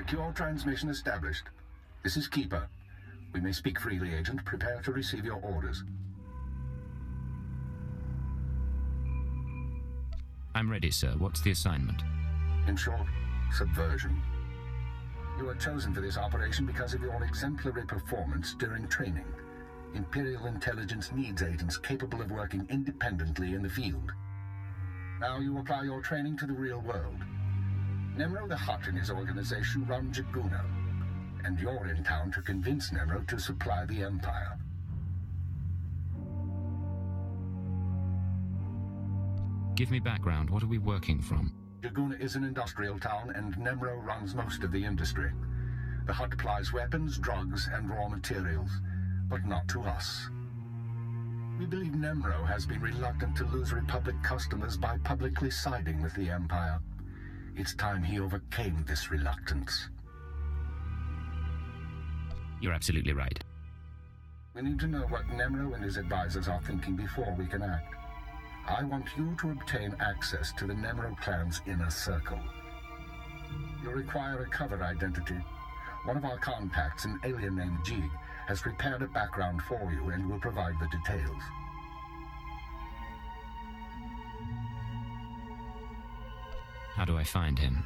Secure transmission established. This is Keeper. We may speak freely, Agent. Prepare to receive your orders. I'm ready, sir. What's the assignment? In short, subversion. You were chosen for this operation because of your exemplary performance during training. Imperial intelligence needs agents capable of working independently in the field. Now you apply your training to the real world. Nemro the Hutt and his organization run Jaguna, and you're in town to convince Nemro to supply the Empire. Give me background. What are we working from? Jaguna is an industrial town, and Nemro runs most of the industry. The Hutt plies weapons, drugs, and raw materials, but not to us. We believe Nemro has been reluctant to lose Republic customers by publicly siding with the Empire. It's time he overcame this reluctance. You're absolutely right. We need to know what Nemro and his advisors are thinking before we can act. I want you to obtain access to the Nemro clan's inner circle. You'll require a cover identity. One of our contacts, an alien named Jig, has prepared a background for you and will provide the details. How do I find him?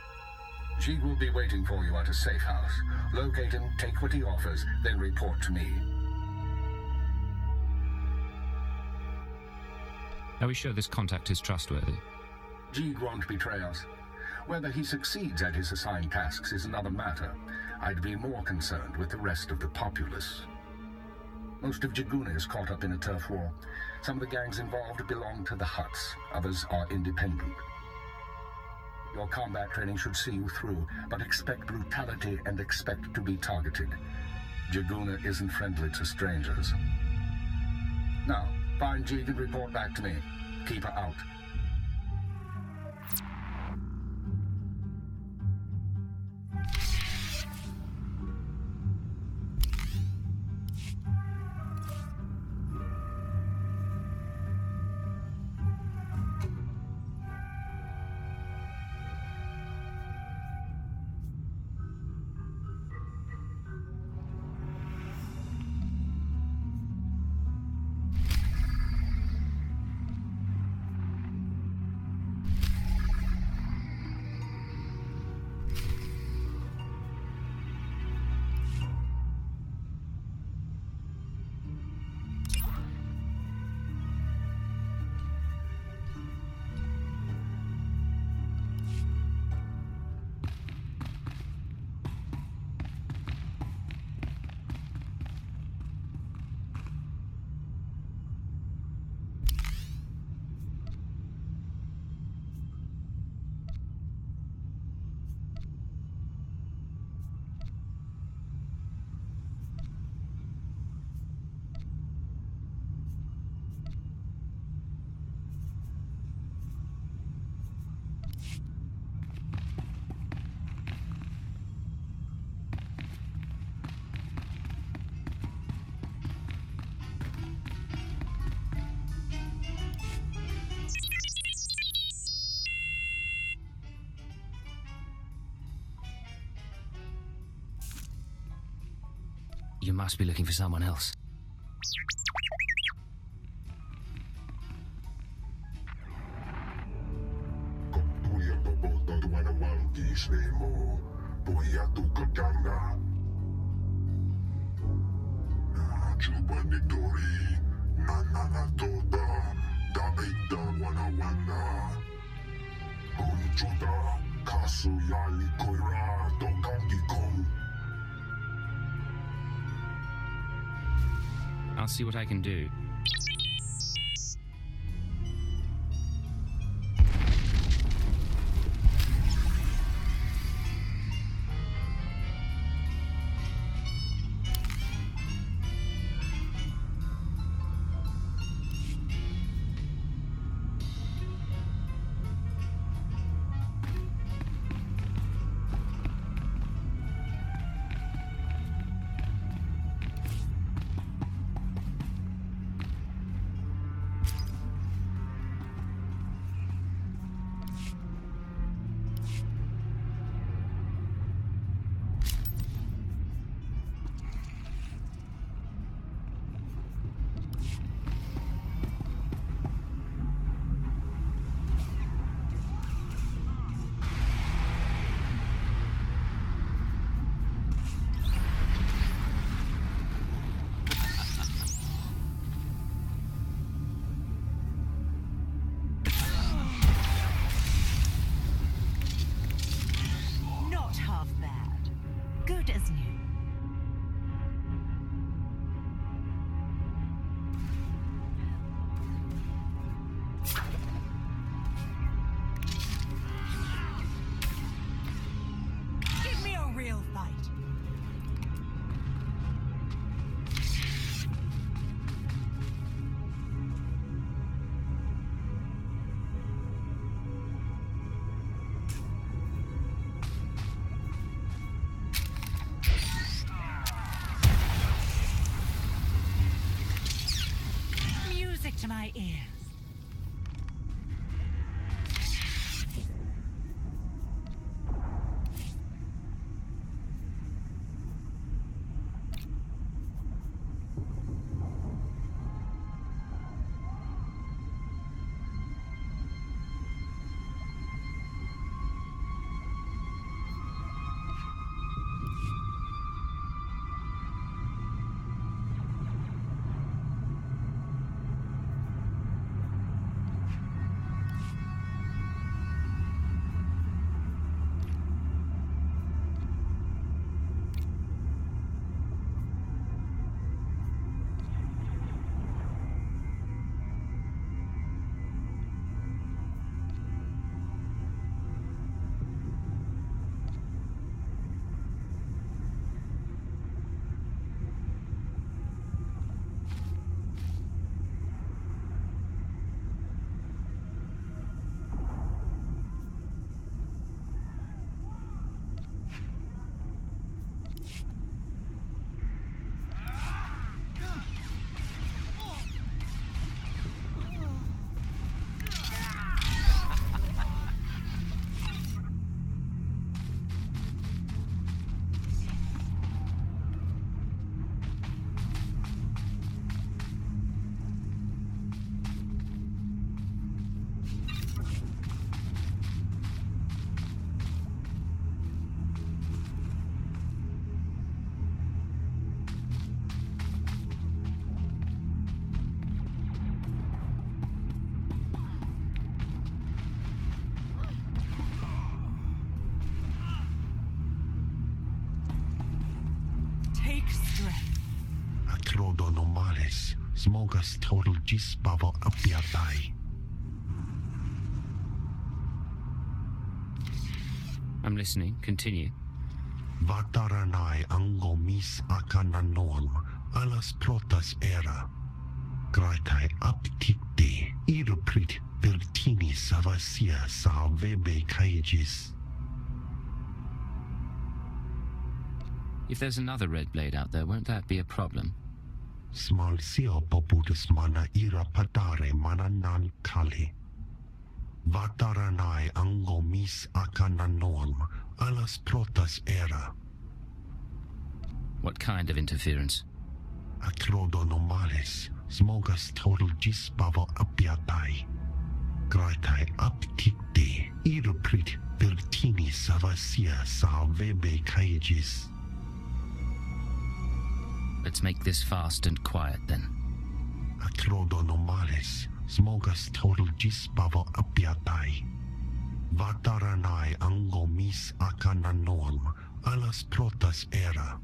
Jig will be waiting for you at a safe house. Locate him, take what he offers, then report to me. Are we sure this contact is trustworthy? Jig won't betray us. Whether he succeeds at his assigned tasks is another matter. I'd be more concerned with the rest of the populace. Most of Jaguna is caught up in a turf war. Some of the gangs involved belong to the Hutts. Others are independent. Your combat training should see you through, but expect brutality and expect to be targeted. Jaguna isn't friendly to strangers. Now, find Jig and report back to me. Keep her out. You must be looking for someone else. I'll see what I can do. Good as new. Give me a real fight. Music to my ears. Take strength. Acrodonomales, smogas total gisbavo apiatai. I'm listening. Continue. Vataranai angomis akananorm, alas protas era. Graitai aptikte, iruprit vertini savasia salvebe kaigis. If there's another red blade out there, won't that be a problem? Small sio poputus mana ira padare mana nan kali. Vataranai angomis akananorm, alas protas era. What kind of interference? Acrodonomales, smogas total gisbavo apiatai. Graitai aptikte, iruprit vertini savasia salvebe kaigis. Let's make this fast and quiet then. Acrodonomales, smogas total gisbavo apiatai. Vataranai angomis akananorm, alas protas era.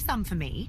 some for me.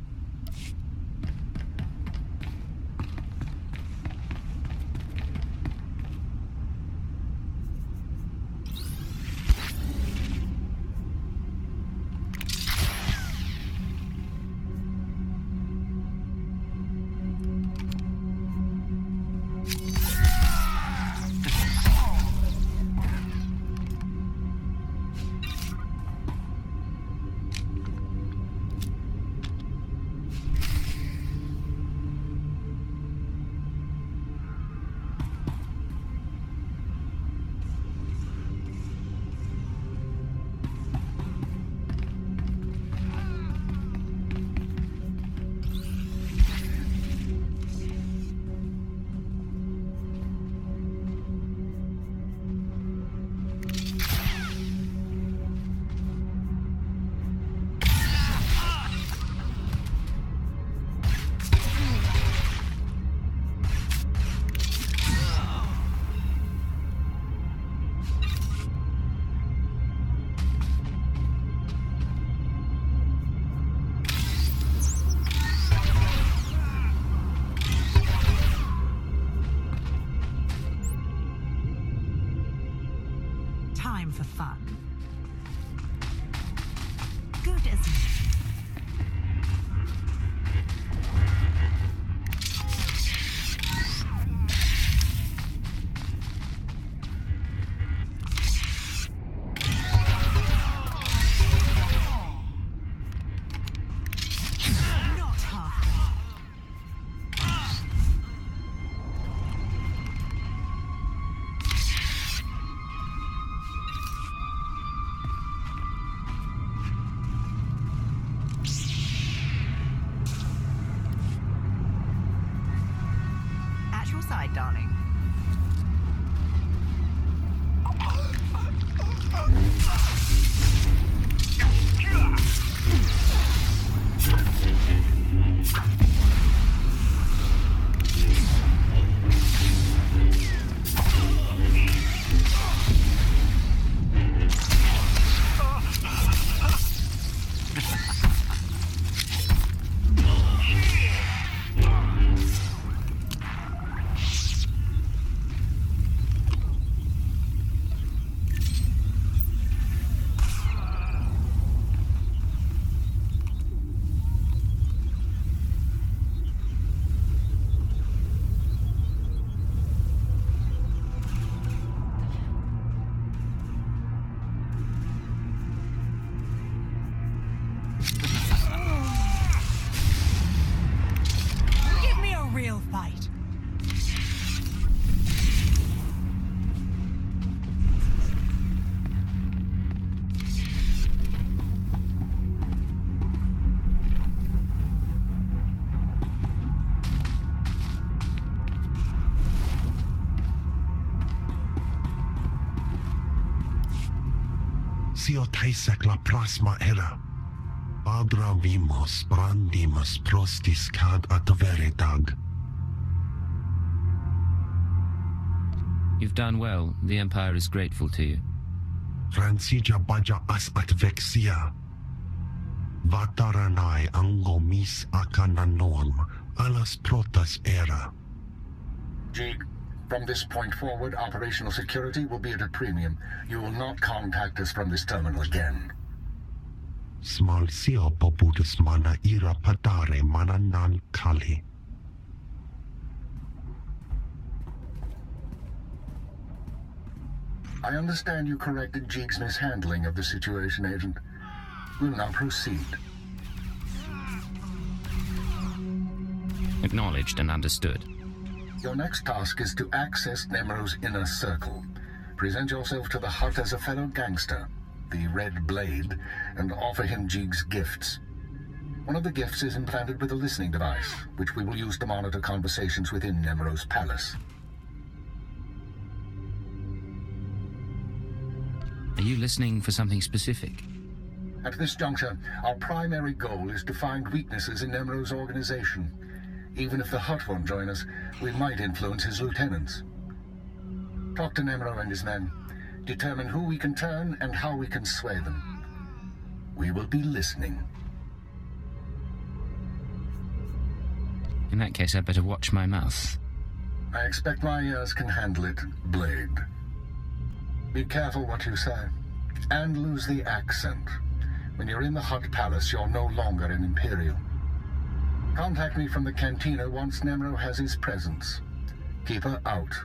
Time for fun. Good as new. Not halfway. At your side, darling. Give me a real fight. Sio taisek la plasma era. Padra vimos brandimus prostis cad at veritag. You've done well. The Empire is grateful to you. Francia baja as at vexia. Vataranai ango mis acana norm, alas protas era. Jig, from this point forward, operational security will be at a premium. You will not contact us from this terminal again. Smal sio poputus mana ira padare mana nan kali. I understand you corrected Jig's mishandling of the situation, Agent. We'll now proceed. Acknowledged and understood. Your next task is to access Nemero's inner circle. Present yourself to the Hut as a fellow gangster, the Red Blade, and offer him Jig's gifts. One of the gifts is implanted with a listening device, which we will use to monitor conversations within Nemero's palace. Are you listening for something specific? At this juncture, our primary goal is to find weaknesses in Nemero's organization. Even if the Hut won't join us, we might influence his lieutenants. Talk to Nemero and his men. Determine who we can turn and how we can sway them. We will be listening. In that case, I'd better watch my mouth. I expect my ears can handle it, Blade. Be careful what you say. And lose the accent. When you're in the Hutt Palace, you're no longer an Imperial. Contact me from the cantina once Nemro has his presence. Keep her out.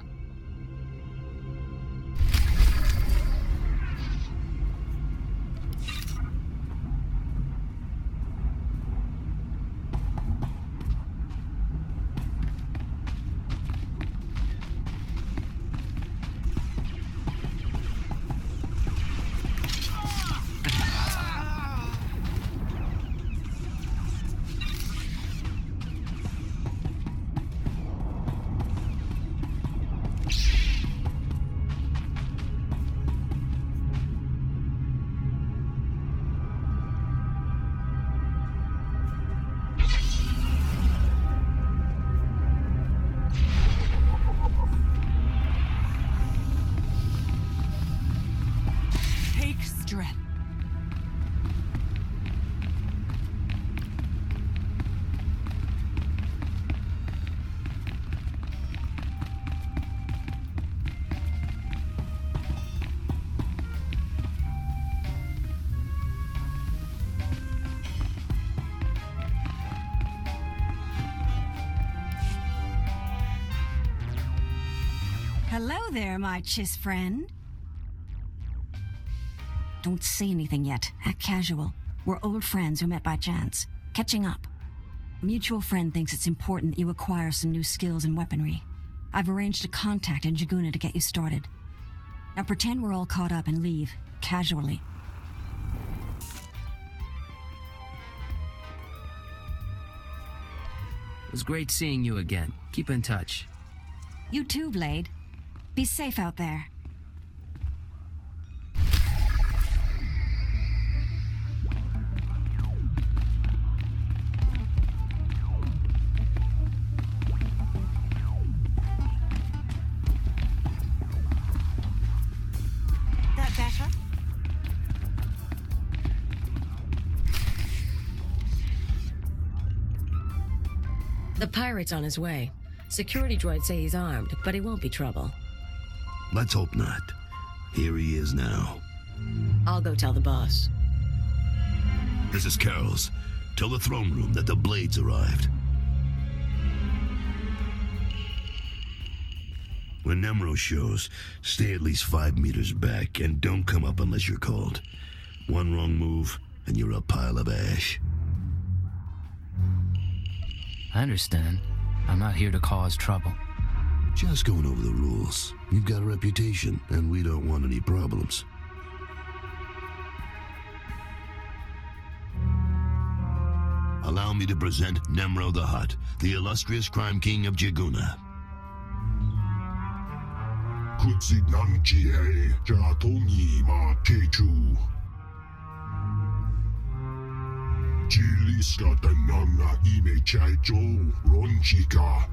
Hello there, my chiss friend. Don't say anything yet. Act casual. We're old friends who met by chance. Catching up. A mutual friend thinks it's important that you acquire some new skills and weaponry. I've arranged a contact in Jaguna to get you started. Now pretend we're all caught up and leave, casually. It was great seeing you again. Keep in touch. You too, Blade. Be safe out there. That better? The pirate's on his way. Security droids say he's armed, but he won't be trouble. Let's hope not. Here he is now. I'll go tell the boss. This is Carol's. Tell the throne room that the Blades arrived. When Nemro shows, stay at least 5 meters back and don't come up unless you're called. One wrong move, and you're a pile of ash. I understand. I'm not here to cause trouble. Just going over the rules. You've got a reputation, and we don't want any problems. Allow me to present Nemro the Hutt, the illustrious crime king of Jaguna. Kutsinanchi Jatongi ma Techu. Chiliska Tananga Ime Chaicho Ronchika.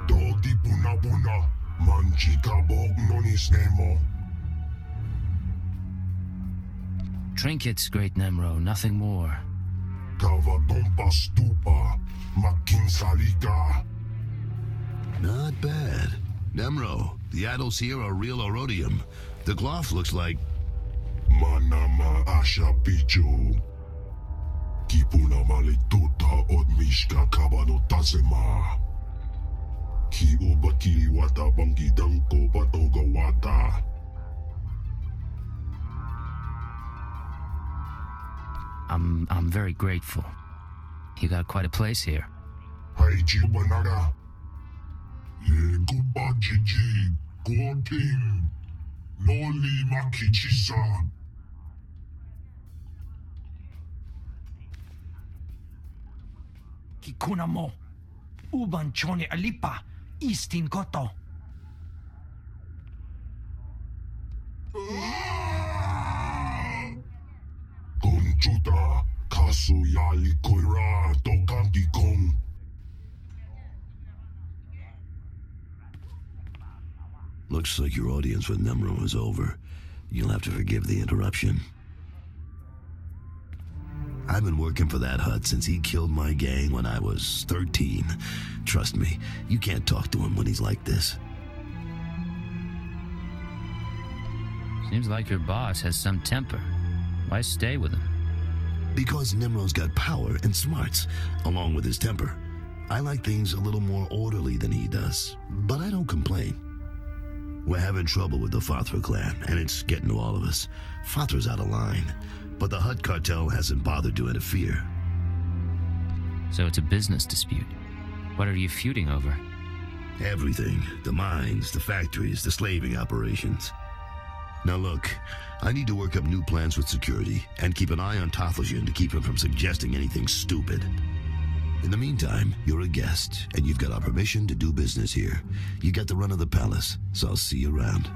Dodi Buna Buna Manchika Bog Nonis Nemo. Trinkets, great Nemro, nothing more. Kavadompa Stupa Makinsalika. Not bad. Nemro, the idols here are real Orodium. The cloth looks like... Manama Asha Picho. Kipuna Malituta Odmishka Kabano Tasema. Ki Ubaki Wata Bangi Danko Batoga Wata. I'm very grateful. You got quite a place here. Haiji Banaga. Ye Guba Jiji. Goting. Noli Makichisa. Kikuna mo. Uban chone alipa. Istin koto. Conchuta. Kasuyali Koira. Tokanti Kong. Looks like your audience with Nemro is over. You'll have to forgive the interruption. I've been working for that Hutt since he killed my gang when I was 13. Trust me, you can't talk to him when he's like this. Seems like your boss has some temper. Why stay with him? Because Nimro's got power and smarts, along with his temper. I like things a little more orderly than he does, but I don't complain. We're having trouble with the Fathra clan, and it's getting to all of us. Fathra's out of line, but the Hutt cartel hasn't bothered to interfere. So it's a business dispute. What are you feuding over? Everything. The mines, the factories, the slaving operations. Now look, I need to work up new plans with security, and keep an eye on Totheljan to keep him from suggesting anything stupid. In the meantime, you're a guest, and you've got our permission to do business here. You got the run of the palace, so I'll see you around.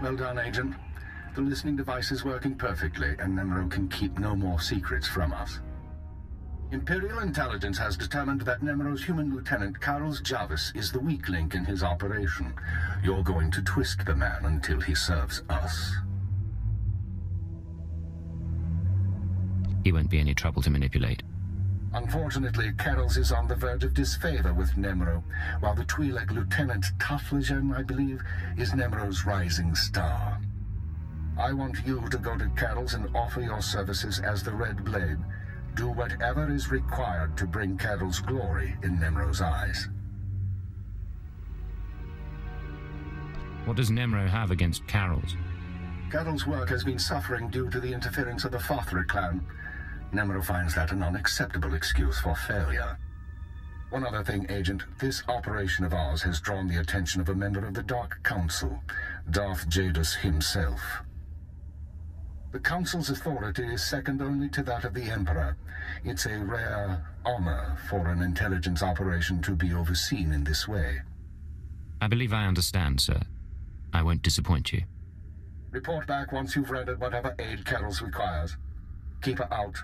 Well done, Agent. The listening device is working perfectly, and Nimro can keep no more secrets from us. Imperial intelligence has determined that Nimro's human lieutenant, Carlos Jarvis, is the weak link in his operation. You're going to twist the man until he serves us. He won't be any trouble to manipulate. Unfortunately, Carols is on the verge of disfavor with Nemro, while the Twi'lek Lieutenant Taflajan, I believe, is Nemro's rising star. I want you to go to Carols and offer your services as the Red Blade. Do whatever is required to bring Carol's glory in Nemro's eyes. What does Nemro have against Carol's? Carol's work has been suffering due to the interference of the Fothra clan. Nemro finds that an unacceptable excuse for failure. One other thing, Agent. This operation of ours has drawn the attention of a member of the Dark Council, Darth Jadus himself. The Council's authority is second only to that of the Emperor. It's a rare honor for an intelligence operation to be overseen in this way. I believe I understand, sir. I won't disappoint you. Report back once you've rendered whatever aid Carols requires. Keep her out.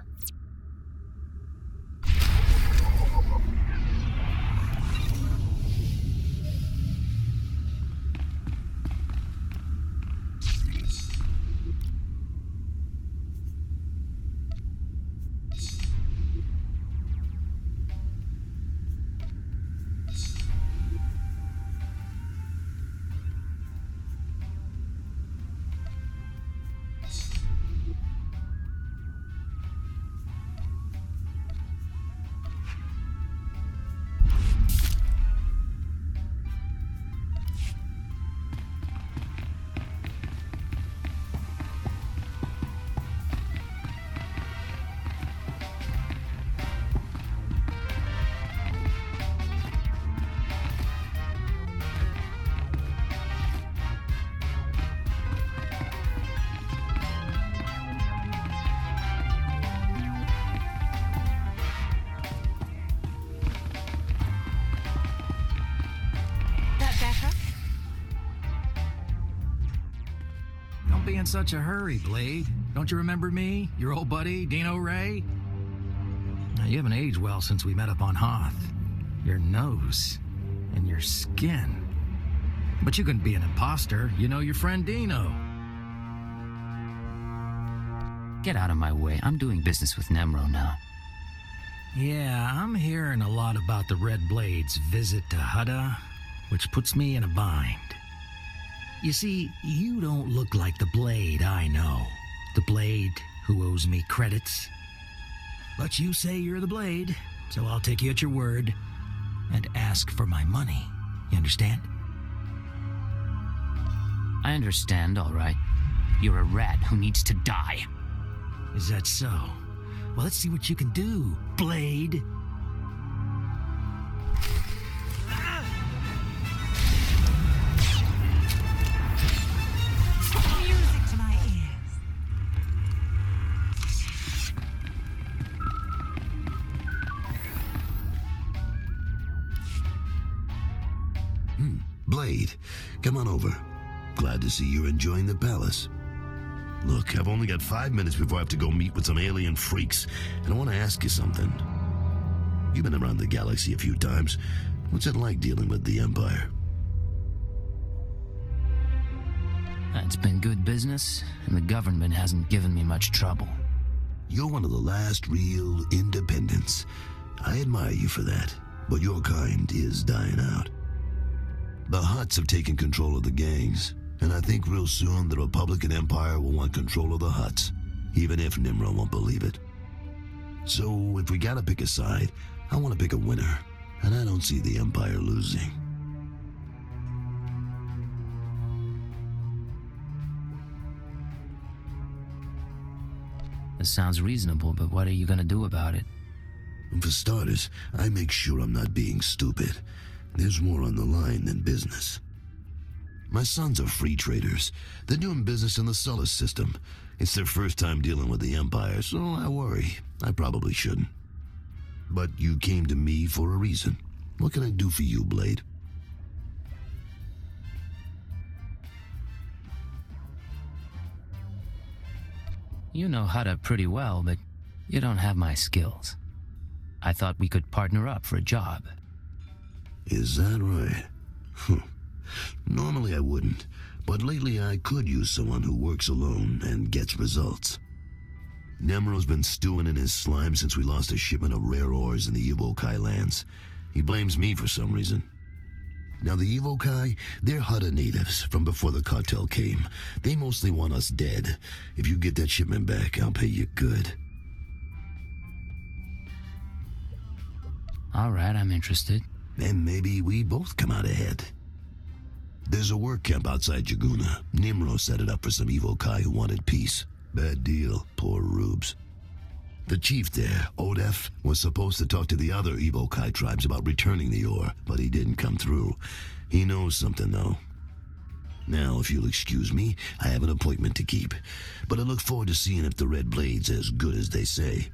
Be in such a hurry, Blade. Don't you remember me? Your old buddy, Dino Ray? Now, you haven't aged well since we met up on Hoth. Your nose and your skin. But you couldn't be an imposter. You know your friend Dino. Get out of my way. I'm doing business with Nemro now. Yeah, I'm hearing a lot about the Red Blade's visit to Hutta, which puts me in a bind. You see, you don't look like the Blade I know. The Blade who owes me credits. But you say you're the Blade, so I'll take you at your word and ask for my money. You understand? I understand, all right. You're a rat who needs to die. Is that so? Well, let's see what you can do, Blade. Blade, come on over. Glad to see you're enjoying the palace. Look, I've only got 5 minutes before I have to go meet with some alien freaks, and I want to ask you something. You've been around the galaxy a few times. What's it like dealing with the Empire? It's been good business, and the government hasn't given me much trouble. You're one of the last real independents. I admire you for that, but your kind is dying out. The Hutts have taken control of the gangs, and I think real soon the Republican Empire will want control of the Hutts, even if Nimro won't believe it. So if we gotta pick a side, I want to pick a winner, and I don't see the Empire losing. This sounds reasonable, but what are you gonna do about it? For starters, I make sure I'm not being stupid. There's more on the line than business. My sons are free traders. They're doing business in the Sullus system. It's their first time dealing with the Empire, so I worry. I probably shouldn't. But you came to me for a reason. What can I do for you, Blade? You know Hutta pretty well, but you don't have my skills. I thought we could partner up for a job. Is that right? Normally I wouldn't, but lately I could use someone who works alone and gets results. Nemro's been stewing in his slime since we lost a shipment of rare ores in the Evokai lands. He blames me for some reason. Now the Evokai, they're Hutta natives from before the cartel came. They mostly want us dead. If you get that shipment back, I'll pay you good. All right, I'm interested. And maybe we both come out ahead. There's a work camp outside Jaguna. Nimro set it up for some Evokai who wanted peace. Bad deal, poor rubes. The chief there, Odef, was supposed to talk to the other Evokai tribes about returning the ore, but he didn't come through. He knows something, though. Now, if you'll excuse me, I have an appointment to keep. But I look forward to seeing if the Red Blade's as good as they say.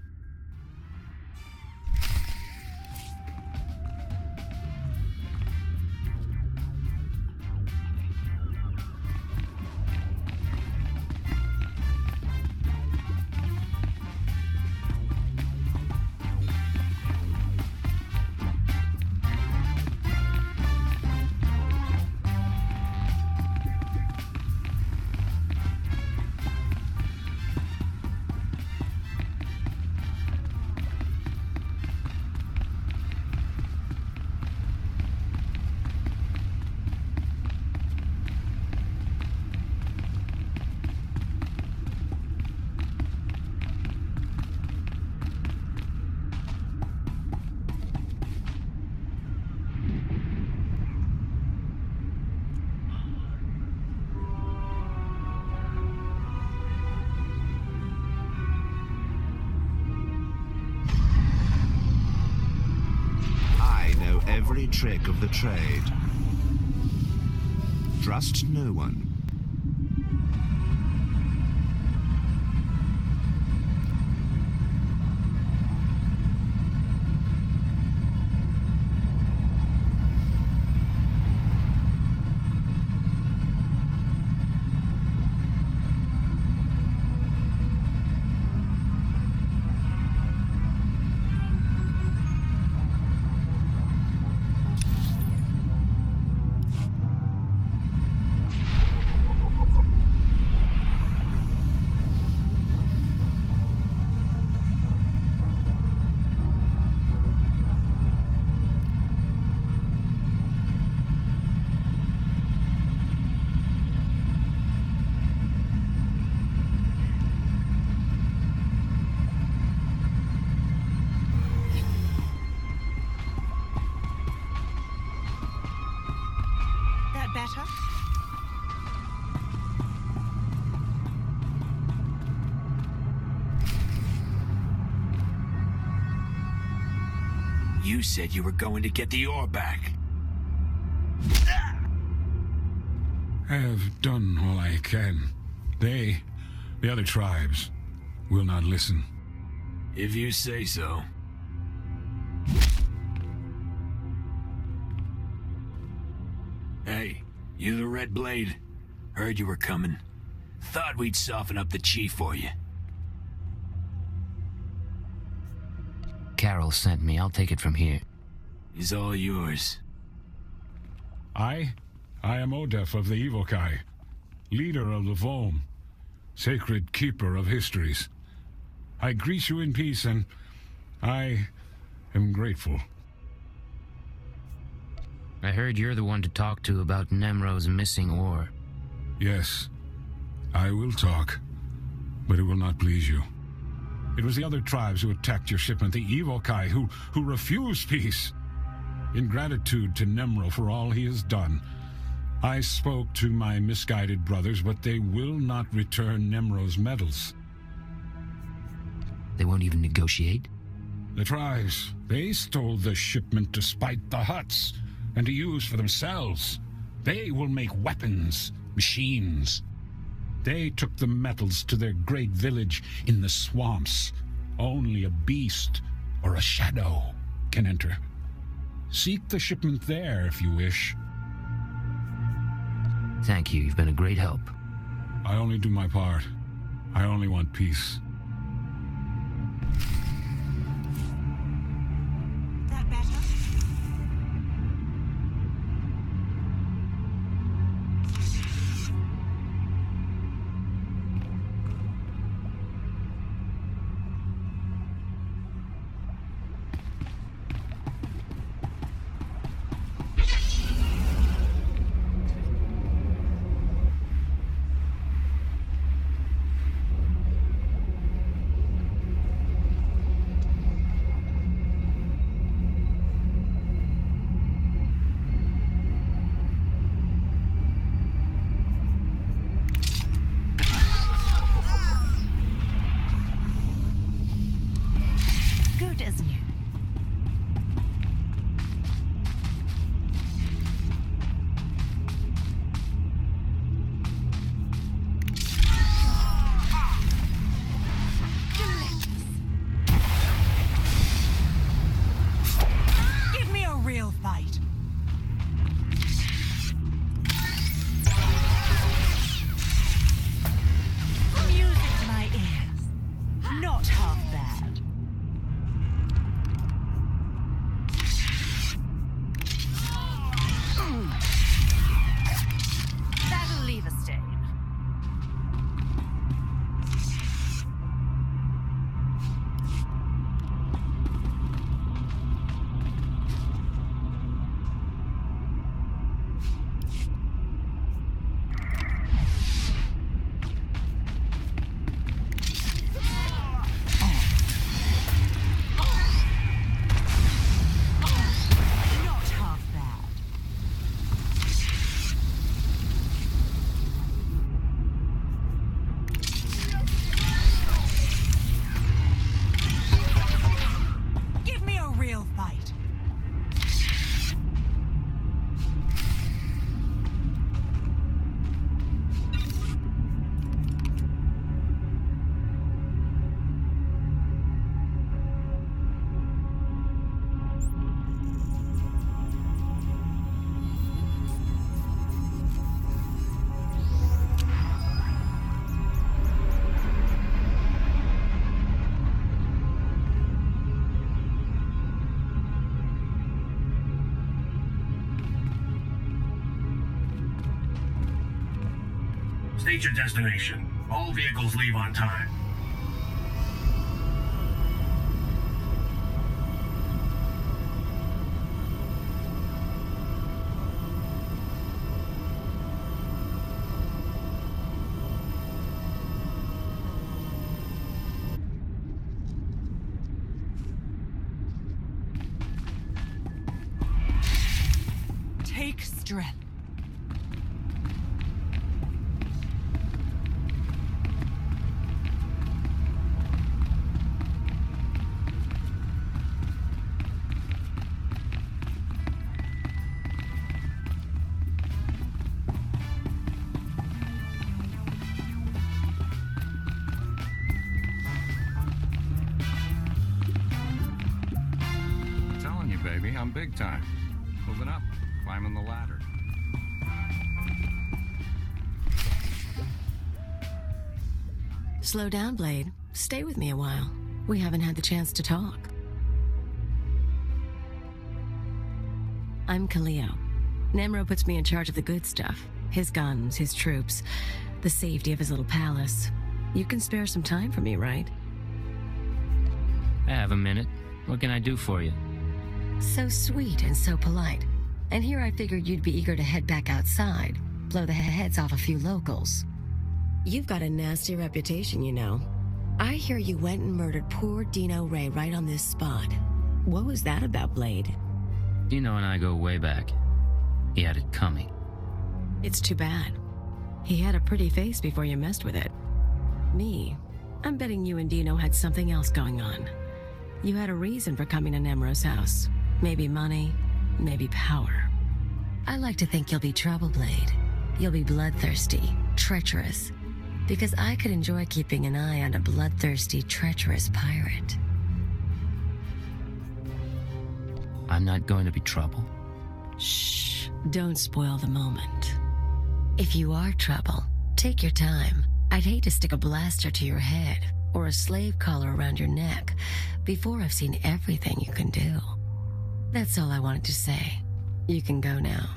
Every trick of the trade. Trust no one. Better? You said you were going to get the ore back. I have done all I can. They, the other tribes, will not listen. If you say so. Hey, you the Red Blade? Heard you were coming. Thought we'd soften up the chief for you. Carol sent me. I'll take it from here. He's all yours. I am Odef of the Evokai, leader of the Vom, sacred keeper of histories. I greet you in peace, and I am grateful. I heard you're the one to talk to about Nemro's missing ore. Yes, I will talk, but it will not please you. It was the other tribes who attacked your shipment, the Evokai, who refused peace. In gratitude to Nemro for all he has done, I spoke to my misguided brothers, but they will not return Nemro's medals. They won't even negotiate? The tribes, they stole the shipment to spite the Hutts and to use for themselves. They will make weapons, machines. They took the metals to their great village in the swamps. Only a beast or a shadow can enter. Seek the shipment there if you wish. Thank you. You've been a great help. I only do my part. I only want peace. That better? State your destination. All vehicles leave on time. Take strength. I'm telling you, baby, I'm big time. Moving up, climbing the ladder. Slow down, Blade. Stay with me a while. We haven't had the chance to talk. I'm Kaleo. Nemro puts me in charge of the good stuff. His guns, his troops, the safety of his little palace. You can spare some time for me, right? I have a minute. What can I do for you? So sweet and so polite. And here I figured you'd be eager to head back outside, blow the heads off a few locals. You've got a nasty reputation, you know. I hear you went and murdered poor Dino Ray right on this spot. What was that about, Blade? Dino and I go way back. He had it coming. It's too bad. He had a pretty face before you messed with it. Me, I'm betting you and Dino had something else going on. You had a reason for coming to Nemro's house. Maybe money, maybe power. I like to think you'll be trouble, Blade. You'll be bloodthirsty, treacherous. Because I could enjoy keeping an eye on a bloodthirsty, treacherous pirate. I'm not going to be trouble. Shh, don't spoil the moment. If you are trouble, take your time. I'd hate to stick a blaster to your head or a slave collar around your neck before I've seen everything you can do. That's all I wanted to say. You can go now.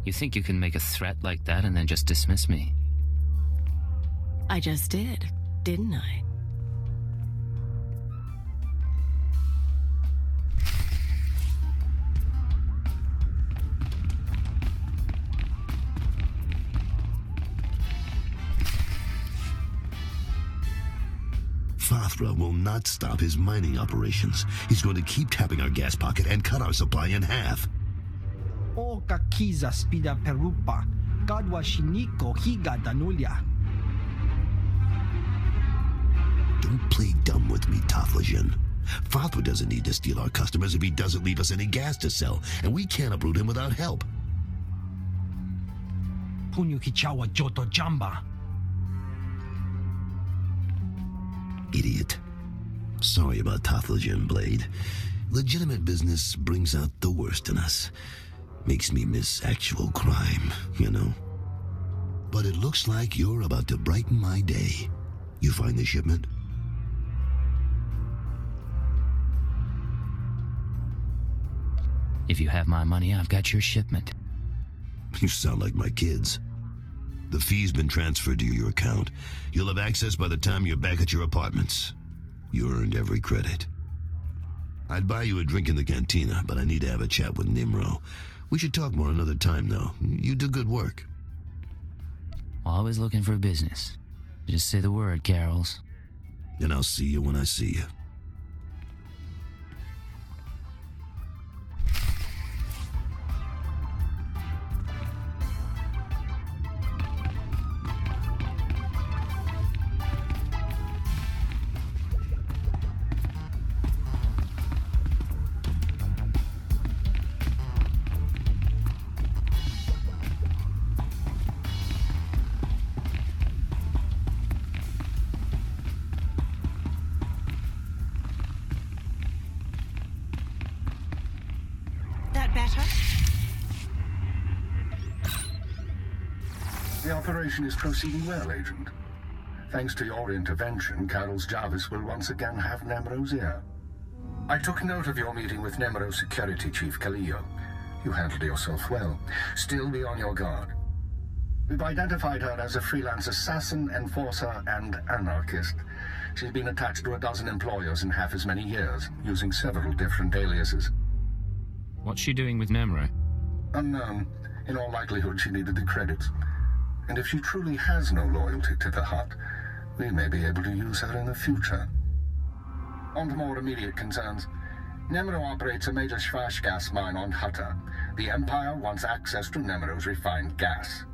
You think you can make a threat like that and then just dismiss me? I just did, didn't I? Fathra will not stop his mining operations. He's going to keep tapping our gas pocket and cut our supply in half. O kakiza spida perupa, gadwa shiniko higa danulia. Don't play dumb with me, Taflajan. Fathra doesn't need to steal our customers if he doesn't leave us any gas to sell, and we can't uproot him without help. Punyu kichawa joto jamba. Idiot. Sorry about Taflajan, Blade. Legitimate business brings out the worst in us. Makes me miss actual crime, you know? But it looks like you're about to brighten my day. You find the shipment? If you have my money, I've got your shipment. You sound like my kids. The fee's been transferred to your account. You'll have access by the time you're back at your apartments. You earned every credit. I'd buy you a drink in the cantina, but I need to have a chat with Nimro. We should talk more another time, though. You do good work. Always looking for business. Just say the word, Carols. And I'll see you when I see you. The operation is proceeding well, Agent. Thanks to your intervention, Carol's Jarvis will once again have Nemro's ear. I took note of your meeting with Nemro's security chief, Kaleo. You handled yourself well. Still be on your guard. We've identified her as a freelance assassin, enforcer, and anarchist. She's been attached to a dozen employers in half as many years, using several different aliases. What's she doing with Nemro? Unknown. In all likelihood, she needed the credits. And if she truly has no loyalty to the Hutt, we may be able to use her in the future. On to more immediate concerns. Nemro operates a major Schwash gas mine on Hutta. The Empire wants access to Nemro's refined gas.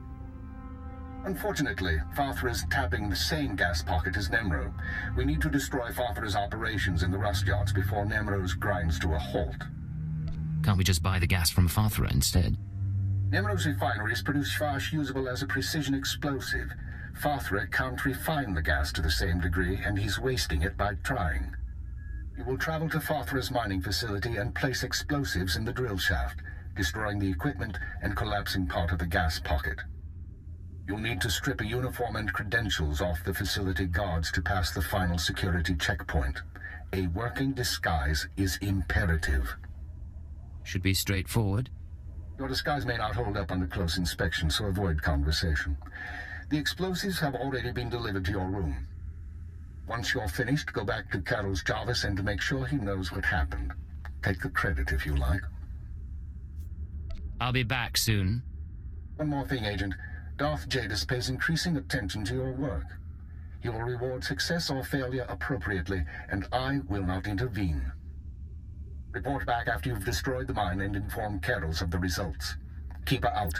Unfortunately, Farthra is tapping the same gas pocket as Nemro. We need to destroy Farthra's operations in the rust yards before Nemro's grinds to a halt. Can't we just buy the gas from Farthra instead? Nemro's refineries produce Schwash usable as a precision explosive. Farthra can't refine the gas to the same degree, and he's wasting it by trying. You will travel to Farthra's mining facility and place explosives in the drill shaft, destroying the equipment and collapsing part of the gas pocket. You'll need to strip a uniform and credentials off the facility guards to pass the final security checkpoint. A working disguise is imperative. Should be straightforward. Your disguise may not hold up under close inspection, so avoid conversation. The explosives have already been delivered to your room. Once you're finished, go back to Carol's Jarvis and make sure he knows what happened. Take the credit if you like. I'll be back soon. One more thing, Agent. Darth Jadis pays increasing attention to your work. He will reward success or failure appropriately, and I will not intervene. Report back after you've destroyed the mine and inform Carols of the results. Keep her out.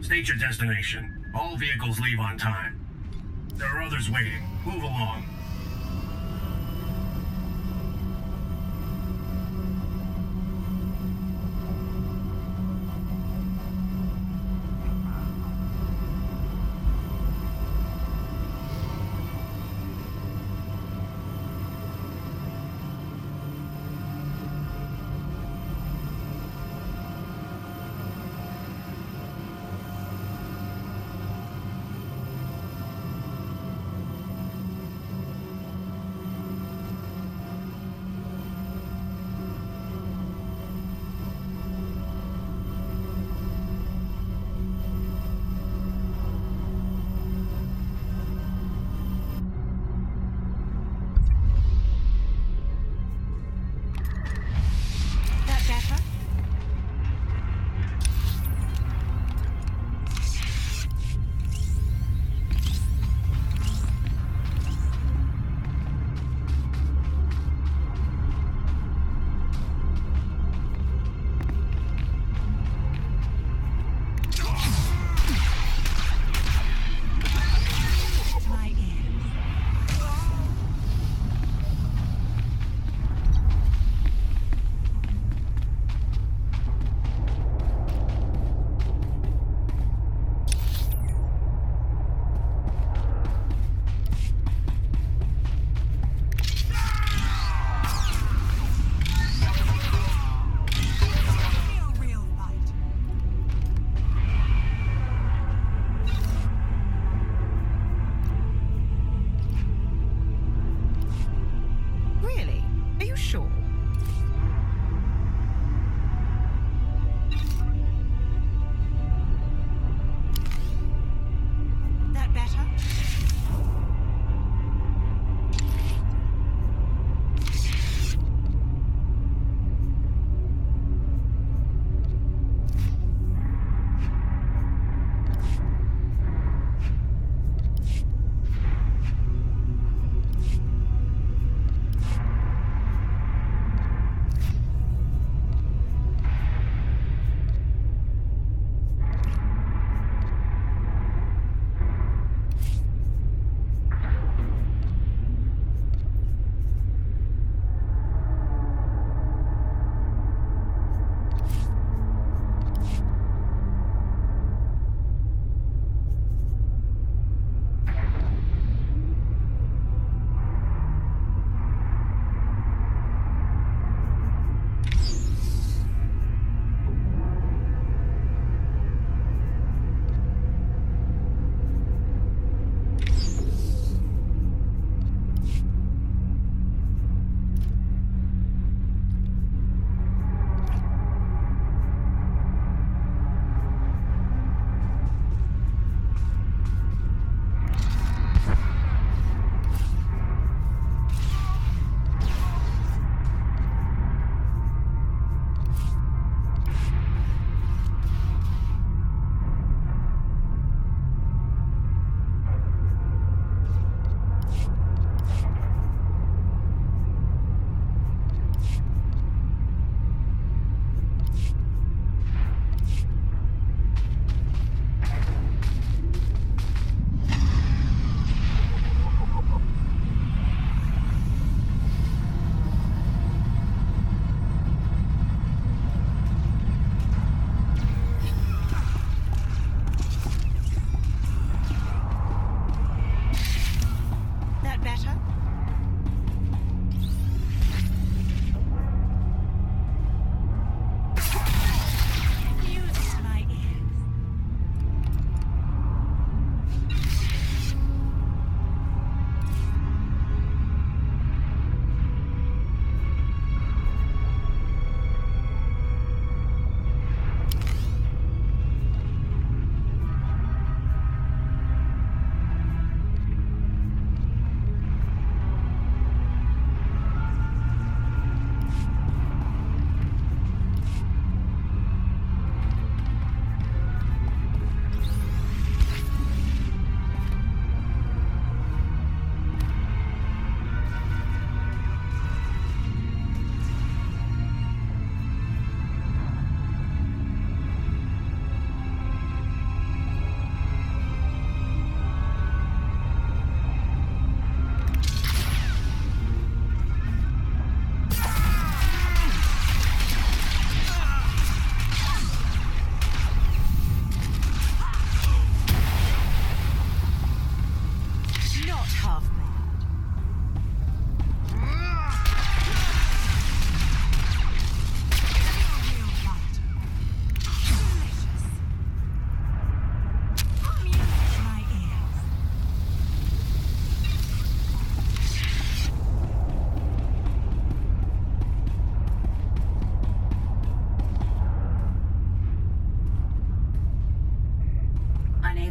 State your destination. All vehicles leave on time. There are others waiting. Move along.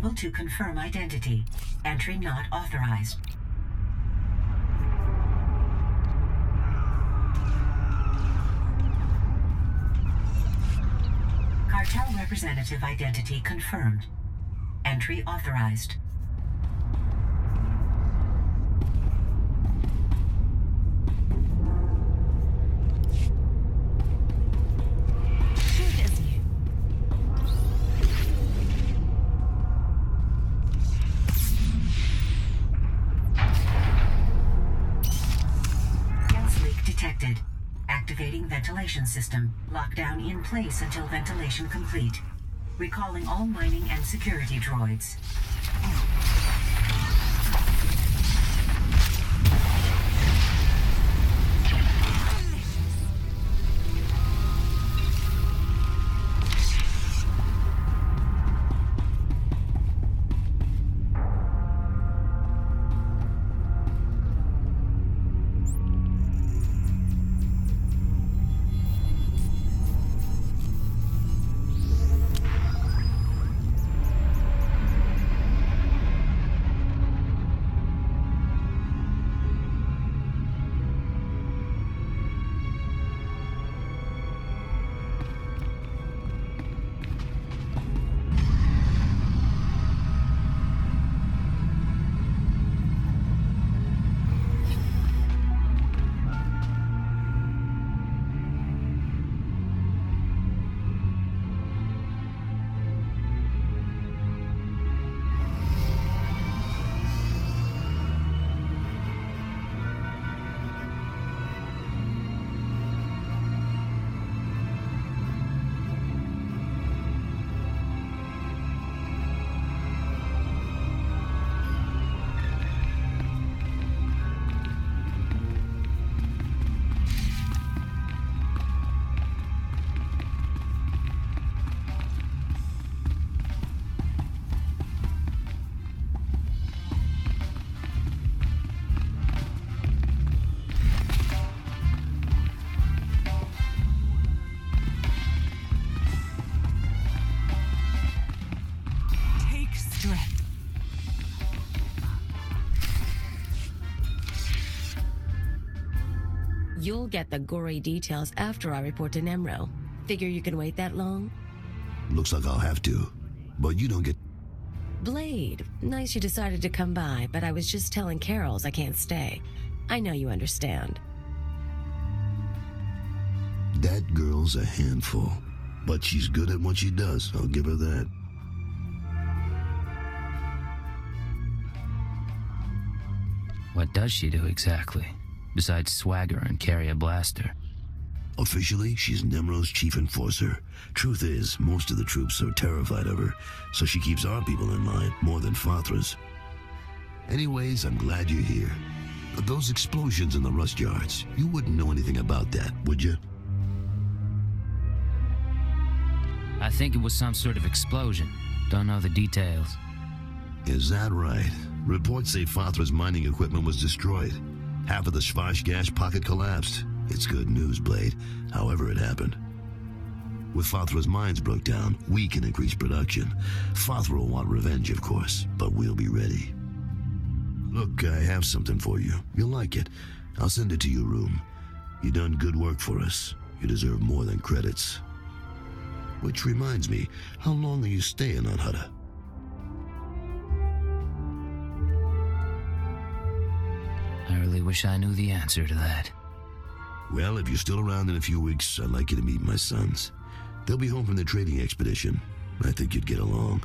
Unable to confirm identity. Entry not authorized. Cartel representative identity confirmed. Entry authorized. Detected. Activating ventilation system. Lockdown in place until ventilation complete. Recalling all mining and security droids. You'll get the gory details after I report to Nemro. Figure you can wait that long? Looks like I'll have to. But you don't get... Blade, nice you decided to come by, but I was just telling Carols I can't stay. I know you understand. That girl's a handful. But she's good at what she does, I'll give her that. What does she do exactly? Besides swagger and carry a blaster? Officially, she's Nemro's chief enforcer. Truth is, most of the troops are terrified of her, so she keeps our people in line more than Fathra's. Anyways, I'm glad you're here. But those explosions in the rust yards, you wouldn't know anything about that, would you? I think it was some sort of explosion. Don't know the details. Is that right? Reports say Fathra's mining equipment was destroyed. Half of the Shvash gas pocket collapsed. It's good news, Blade, however it happened. With Fathra's mines broke down, we can increase production. Fathra will want revenge, of course, but we'll be ready. Look, I have something for you. You'll like it. I'll send it to your room. You done good work for us. You deserve more than credits. Which reminds me, how long are you staying on Hutta? I really wish I knew the answer to that. Well, if you're still around in a few weeks, I'd like you to meet my sons. They'll be home from their trading expedition. I think you'd get along.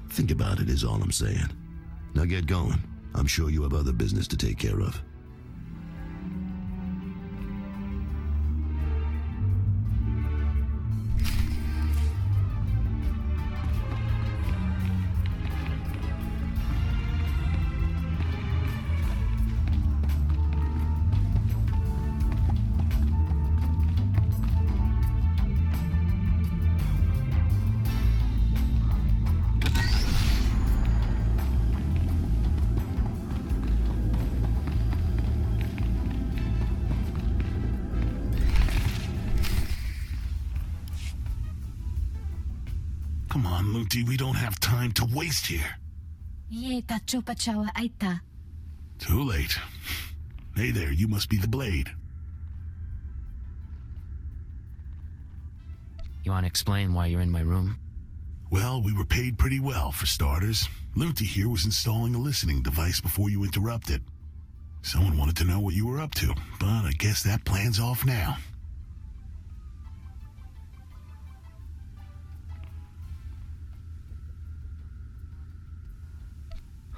Think about it is all I'm saying. Now get going. I'm sure you have other business to take care of. on, Luti. We don't have time to waste here. Too late. Hey there, you must be the Blade. You want to explain why you're in my room? Well, we were paid pretty well, for starters. Luti here was installing a listening device before you interrupted. Someone wanted to know what you were up to, but I guess that plan's off now.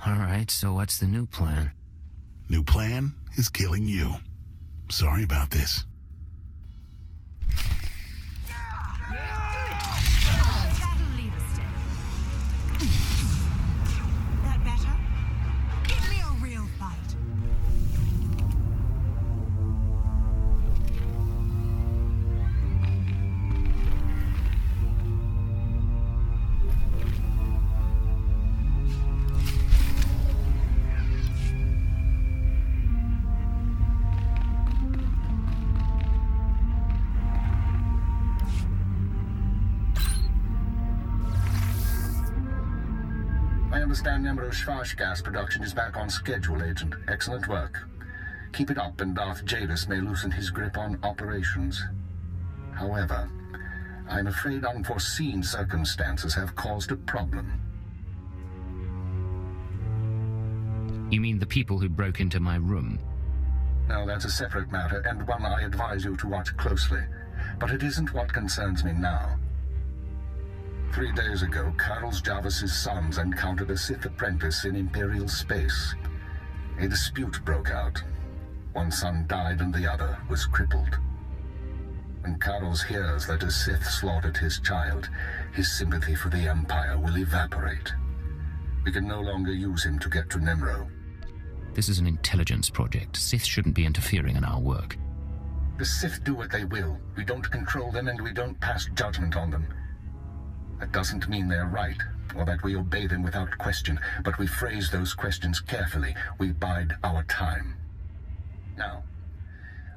Alright, so what's the new plan? New plan is killing you. Sorry about this. That better? Give me a real fight. I understand Nemro's Schwash gas production is back on schedule, Agent. Excellent work. Keep it up and Darth Jadis may loosen his grip on operations. However, I'm afraid unforeseen circumstances have caused a problem. You mean the people who broke into my room? No, that's a separate matter, and one I advise you to watch closely. But it isn't what concerns me now. 3 days ago, Carlos Jarvis's sons encountered a Sith apprentice in Imperial space. A dispute broke out. One son died and the other was crippled. When Carlos hears that a Sith slaughtered his child, his sympathy for the Empire will evaporate. We can no longer use him to get to Nemro. This is an intelligence project. Sith shouldn't be interfering in our work. The Sith do what they will. We don't control them and we don't pass judgment on them. That doesn't mean they're right, or that we obey them without question, but we phrase those questions carefully. We bide our time. Now,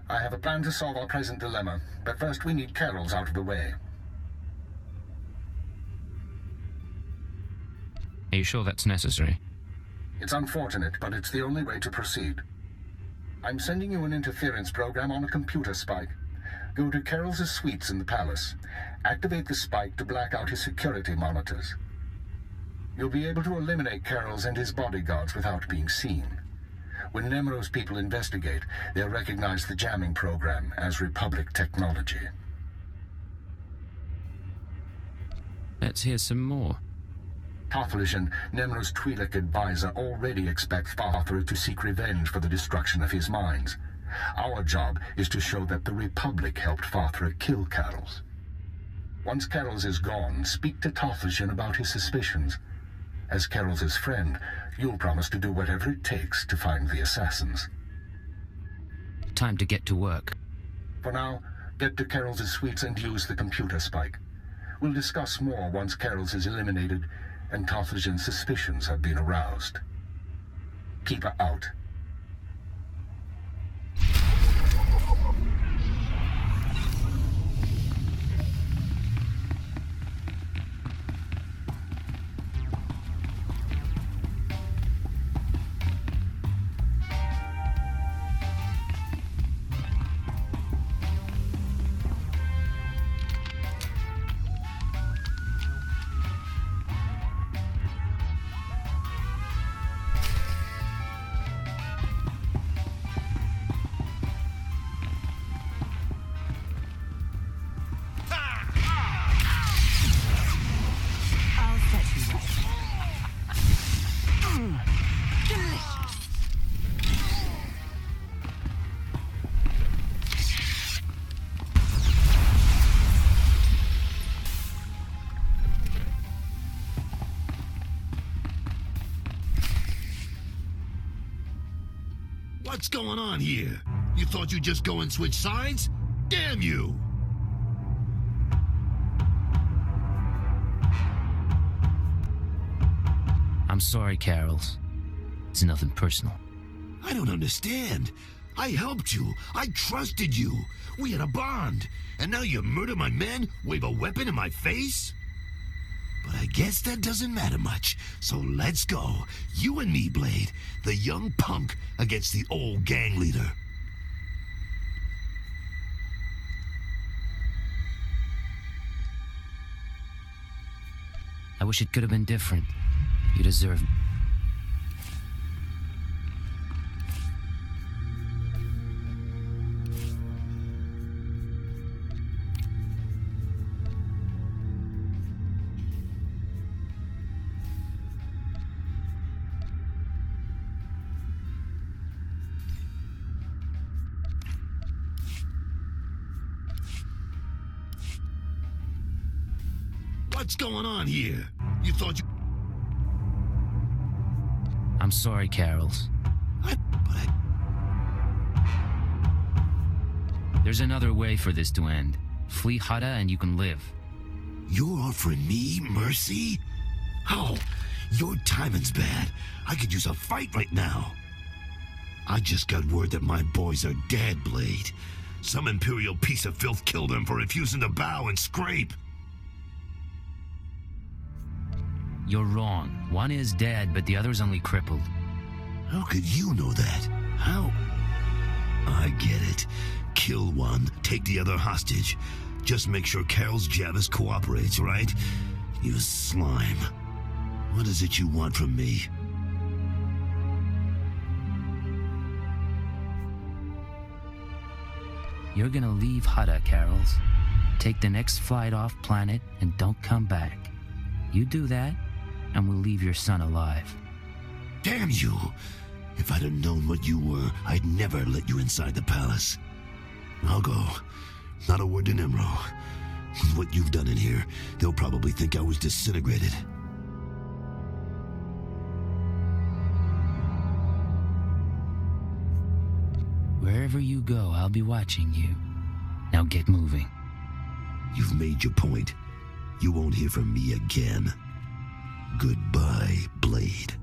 I have a plan to solve our present dilemma, but first we need Carol's out of the way. Are you sure that's necessary? It's unfortunate, but it's the only way to proceed. I'm sending you an interference program on a computer spike. Go to Carol's suites in the palace. Activate the spike to black out his security monitors. You'll be able to eliminate Carol's and his bodyguards without being seen. When Nemro's people investigate, they'll recognize the jamming program as Republic technology. Let's hear some more. Tarthalishan, Nemro's Twi'lek advisor, already expects Father to seek revenge for the destruction of his mines. Our job is to show that the Republic helped Father kill Carol's. Once Carol's is gone, speak to Tarthalishan about his suspicions. As Carol's friend, you'll promise to do whatever it takes to find the assassins. Time to get to work. For now, get to Carol's suites and use the computer spike. We'll discuss more once Carol's is eliminated and Tarthalishan's suspicions have been aroused. Keep her out. What's going on here? You thought you'd just go and switch sides? Damn you! I'm sorry, Carols. It's nothing personal. I don't understand. I helped you. I trusted you. We had a bond. And now you murder my men, wave a weapon in my face? But I guess that doesn't matter much. So let's go. You and me, Blade. The young punk against the old gang leader. I wish it could have been different. You deserve... What's going on here? You thought you... I'm sorry, Carols. There's another way for this to end. Flee Hutta and you can live. You're offering me mercy? How? Your timing's bad. I could use a fight right now. I just got word that my boys are dead, Blade. Some Imperial piece of filth killed them for refusing to bow and scrape. You're wrong. One is dead, but the other's only crippled. How could you know that? How? I get it. Kill one, take the other hostage. Just make sure Carol's Javis cooperates, right? You slime. What is it you want from me? You're gonna leave Hutta, Carols. Take the next flight off planet and don't come back. You do that, and we'll leave your son alive. Damn you! If I'd have known what you were, I'd never let you inside the palace. I'll go. Not a word to Nemro. With what you've done in here, they'll probably think I was disintegrated. Wherever you go, I'll be watching you. Now get moving. You've made your point. You won't hear from me again. Goodbye, Blade.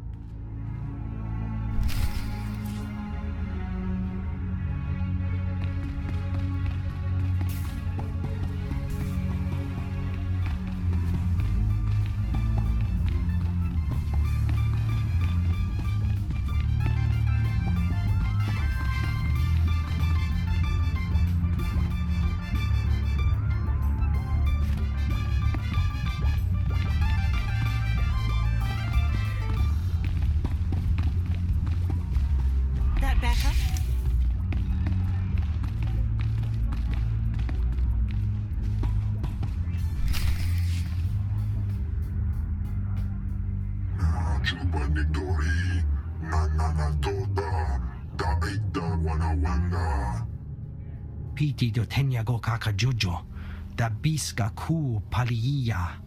Piti do tenyago kakajujo, da biska ku paliya.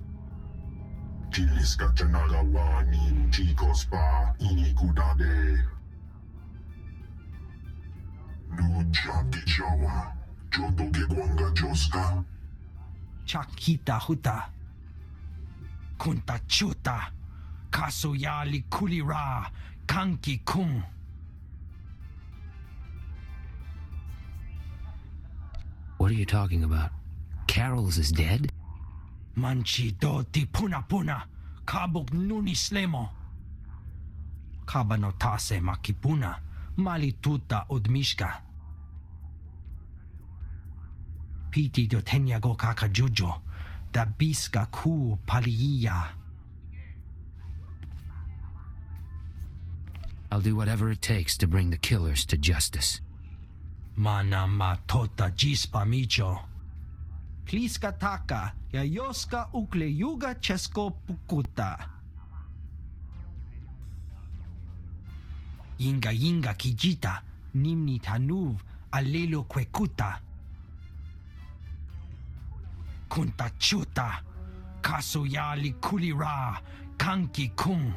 Tiliska chanagawa nin chicos pa inikudade. Nujaki chawa, joto ke kwanga joska. Chakita Hutta. Kunta chuta, kasuyali kulira, kanki kung. What are you talking about? Carols is dead? Manchi doti puna puna, kabuk nuni slemo. Kabanotase makipuna, malituta udmishka. Piti do tenyago kakajujo, da biska ku paliya. I'll do whatever it takes to bring the killers to justice. Mana matota jispa micho. Kliska taka, yayoska ukleyuga chesko pukuta. Yinga yinga kijita, nimni tanuv, alelo kwekuta. Kunta chuta, kasuyali kulira, kanki kung.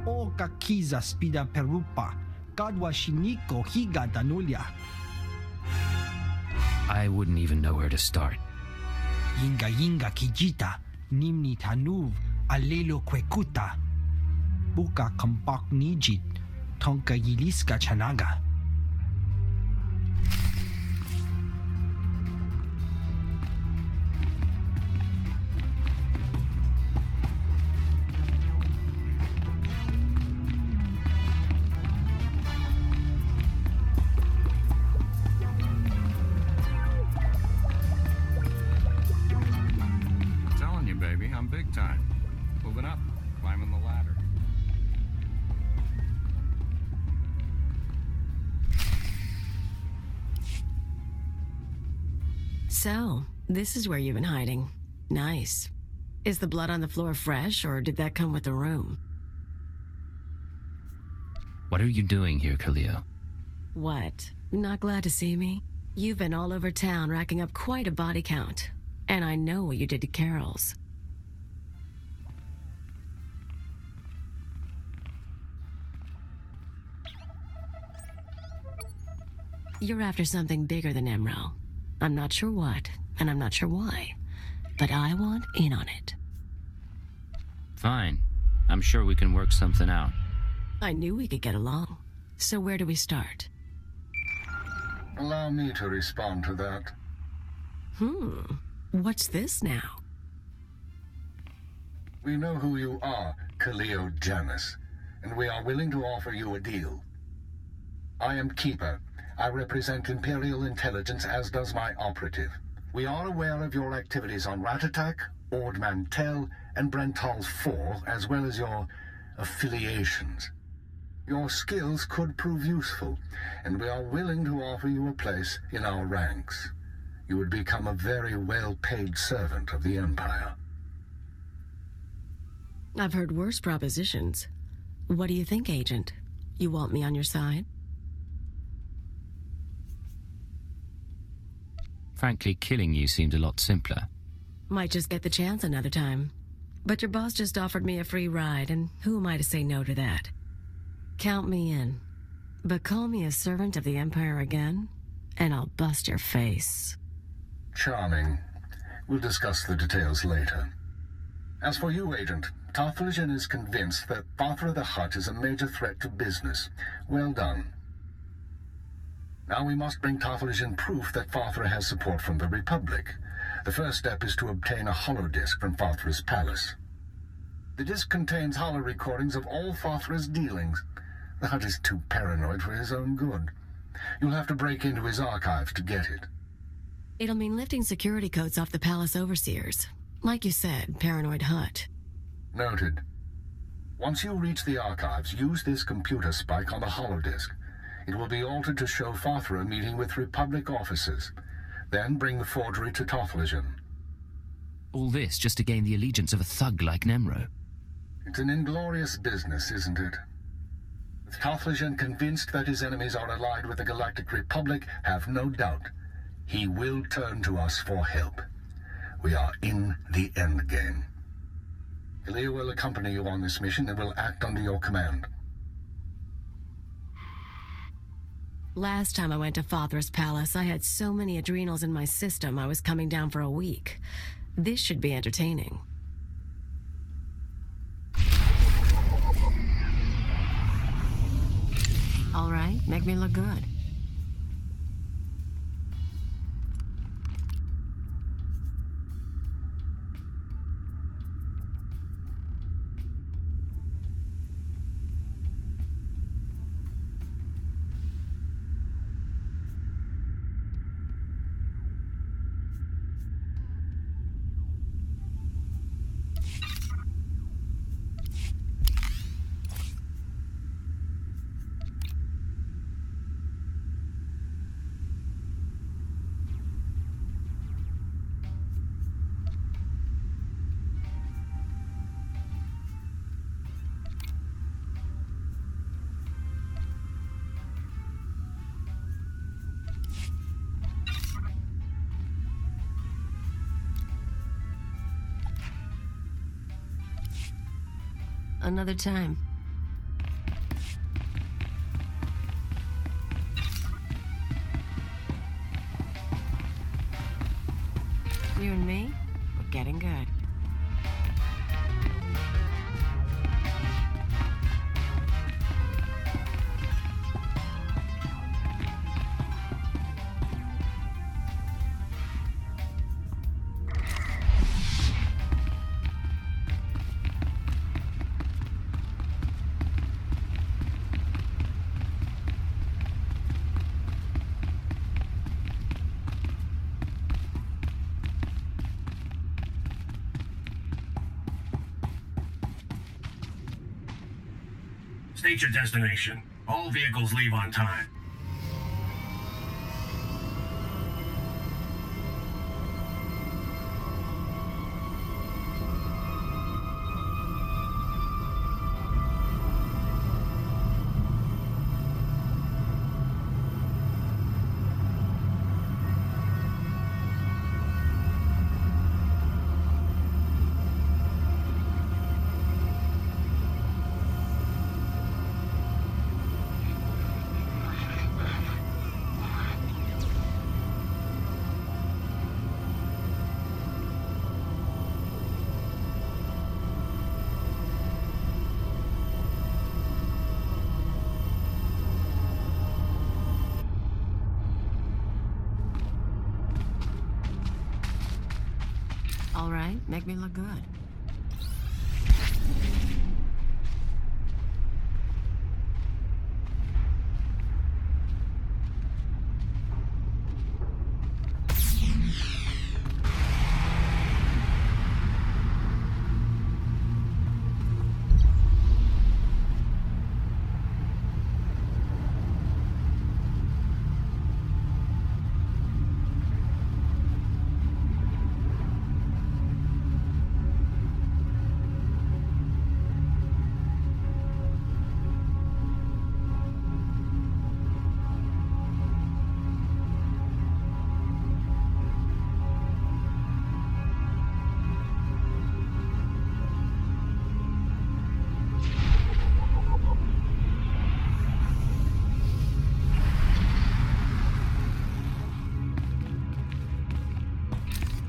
Oka kiza spida perupa, kadwa shiniko higa danulia. I wouldn't even know where to start. Yinga yinga kijita, nimni tanuv, alelo kwekuta. Buka kampak nijit, tonka yiliska chanaga. Moving up, climbing the ladder. So, this is where you've been hiding. Nice. Is the blood on the floor fresh, or did that come with the room? What are you doing here, Khalil? What? Not glad to see me? You've been all over town racking up quite a body count. And I know what you did to Carol's. You're after something bigger than Emerald. I'm not sure what, and I'm not sure why. But I want in on it. Fine. I'm sure we can work something out. I knew we could get along. So where do we start? Allow me to respond to that. What's this now? We know who you are, Khalil Janus, and we are willing to offer you a deal. I am Keeper. I represent Imperial Intelligence, as does my operative. We are aware of your activities on Ratatak, Ord Mantell, and Brental's Fall, as well as your affiliations. Your skills could prove useful, and we are willing to offer you a place in our ranks. You would become a very well-paid servant of the Empire. I've heard worse propositions. What do you think, Agent? You want me on your side? Frankly, killing you seemed a lot simpler. Might just get the chance another time. But your boss just offered me a free ride, and who am I to say no to that? Count me in. But call me a servant of the Empire again, and I'll bust your face. Charming. We'll discuss the details later. As for you, Agent, Tarthalion is convinced that Fathra the Hutt is a major threat to business. Well done. Now we must bring Tarthalion proof that Fathra has support from the Republic. The first step is to obtain a holodisk from Fathra's palace. The disk contains holo recordings of all Fathra's dealings. The Hutt is too paranoid for his own good. You'll have to break into his archives to get it. It'll mean lifting security codes off the palace overseers. Like you said, paranoid Hutt. Noted. Once you reach the archives, use this computer spike on the holodisk. It will be altered to show Fathra meeting with Republic officers. Then bring the forgery to Tarthalion. All this just to gain the allegiance of a thug like Nemro. It's an inglorious business, isn't it? With Tarthalion convinced that his enemies are allied with the Galactic Republic, have no doubt. He will turn to us for help. We are in the endgame. Ilya will accompany you on this mission and will act under your command. Last time I went to Fathra's palace, I had so many adrenals in my system I was coming down for a week. This should be entertaining. All right, make me look good. Another time. You and me, we're getting good. State your destination. All vehicles leave on time. All right, make me look good.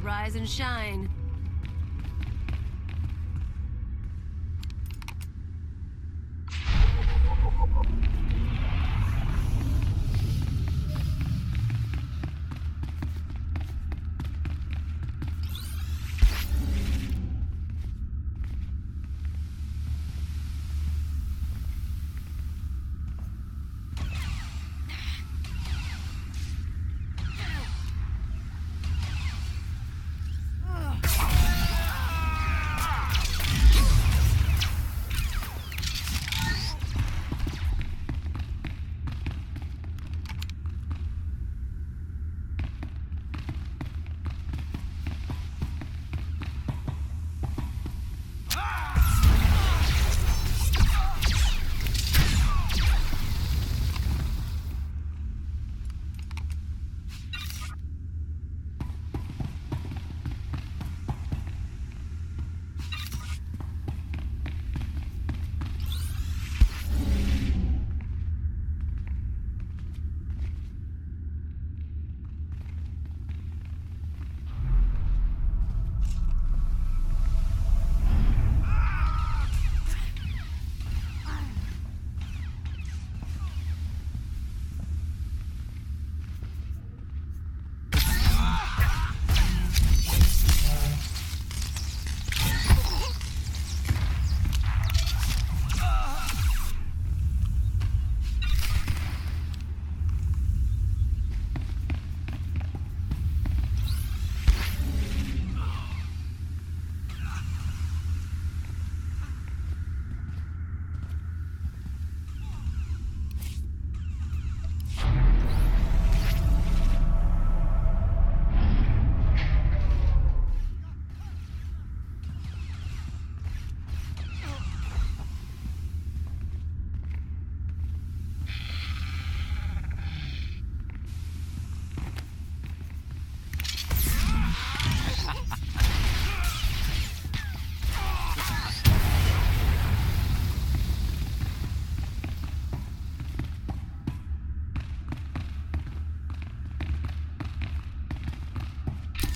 Rise and shine.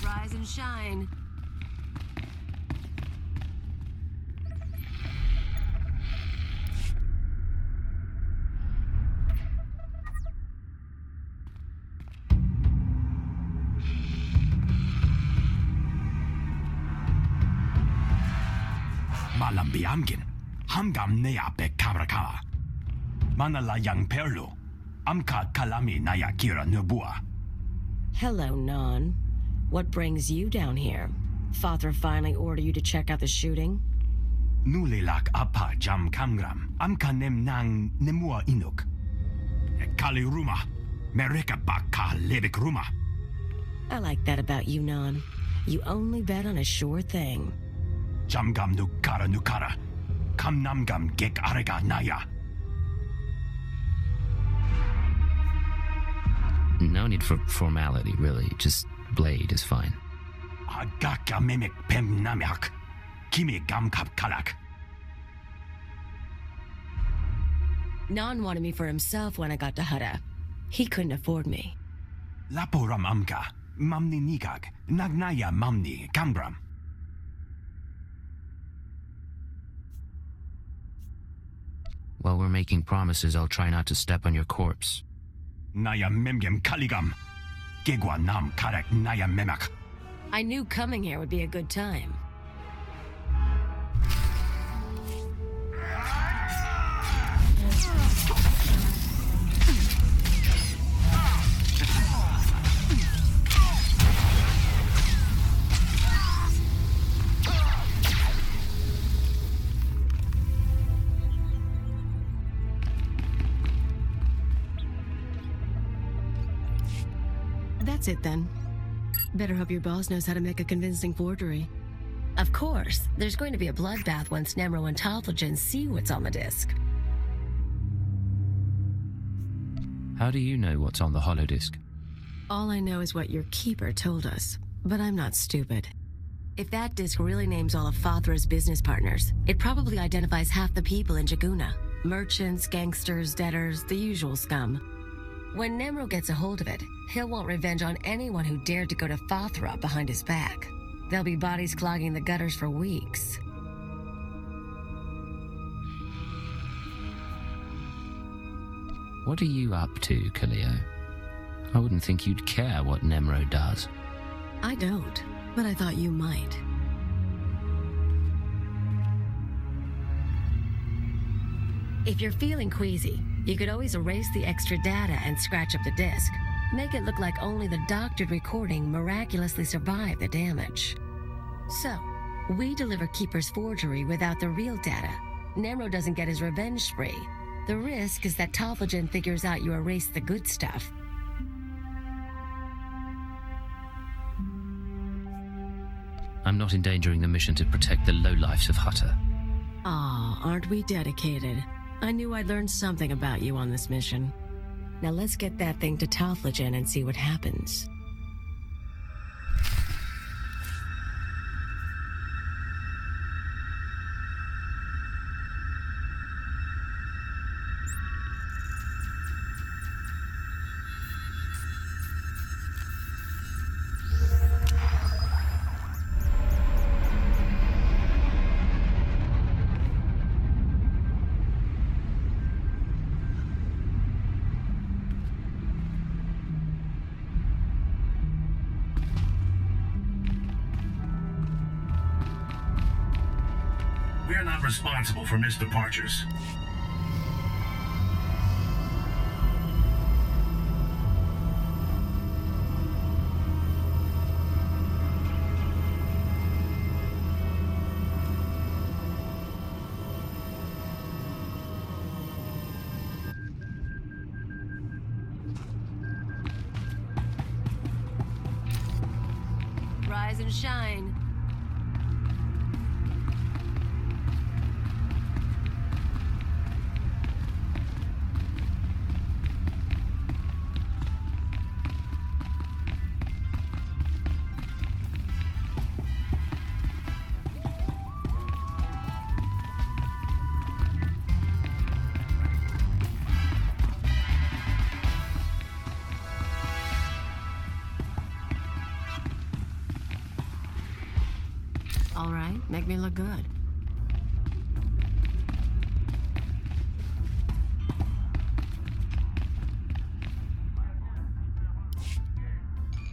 Rise and shine. Malambiamgin, hamgam nea be kabraka. Manala yang perlu, amka kalami naya kira nubua. Hello, Non. What brings you down here? Father finally ordered you to check out the shooting? Nulilak apa jam kamgram. Amka nem nang nemua inuk. Kali ruma. Mereka baka lebek ruma. I like that about you, Non. You only bet on a sure thing. Jamgam nukara. Kam namgam gek arega naya. No need for formality, really. Just blade is fine. Agaka memek pem namyak. Kimi gam kap kalak. Non wanted me for himself when I got to Hutta. He couldn't afford me. Laporam amka. Mamni nikag. Nagnaya mamni kambram. While we're making promises, I'll try not to step on your corpse. Naya memgem kaligam. Gegwa nam karek naya memak. I knew coming here would be a good time. That's it then. Better hope your boss knows how to make a convincing forgery. Of course, there's going to be a bloodbath once Nemro and Tofflegen see what's on the disc. How do you know what's on the holodisc? All I know is what your keeper told us, but I'm not stupid. If that disc really names all of Fothra's business partners, it probably identifies half the people in Jaguna. Merchants, gangsters, debtors, the usual scum. When Nemro gets a hold of it, he'll want revenge on anyone who dared to go to Fothra behind his back. There'll be bodies clogging the gutters for weeks. What are you up to, Kaleo? I wouldn't think you'd care what Nemro does. I don't, but I thought you might. If you're feeling queasy, you could always erase the extra data and scratch up the disk. Make it look like only the doctored recording miraculously survived the damage. So, we deliver Keeper's forgery without the real data. Nemro doesn't get his revenge spree. The risk is that Tofflegen figures out you erased the good stuff. I'm not endangering the mission to protect the lowlifes of Hutta. Aw, aren't we dedicated? I knew I'd learn something about you on this mission. Now let's get that thing to Tofflegen and see what happens. We're not responsible for missed departures. Rise and shine. All right, make me look good.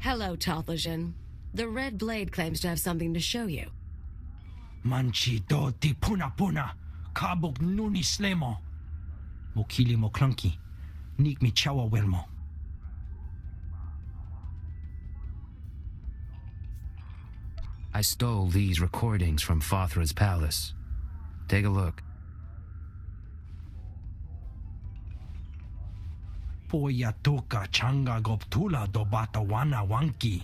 Hello, Tofflegen. The Red Blade claims to have something to show you. Manchi do ti puna kabuk nuni slemo. Mokili mo clunky. Nik mi chawa welmo. I stole these recordings from Fothra's palace. Take a look. Poya toka changa goptula do batawana wanki.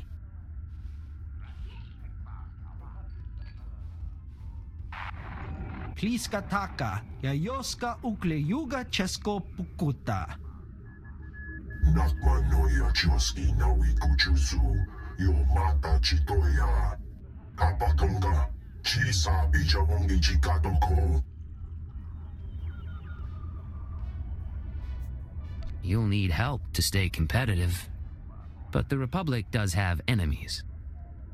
Pliska taka, yayoska ukleyuga chesko pukuta. Nakmanoya choski nawi kuchuzu, yo mata chitoya. Kapatonga, chisa bijawongi chikadoko. You'll need help to stay competitive. But the Republic does have enemies.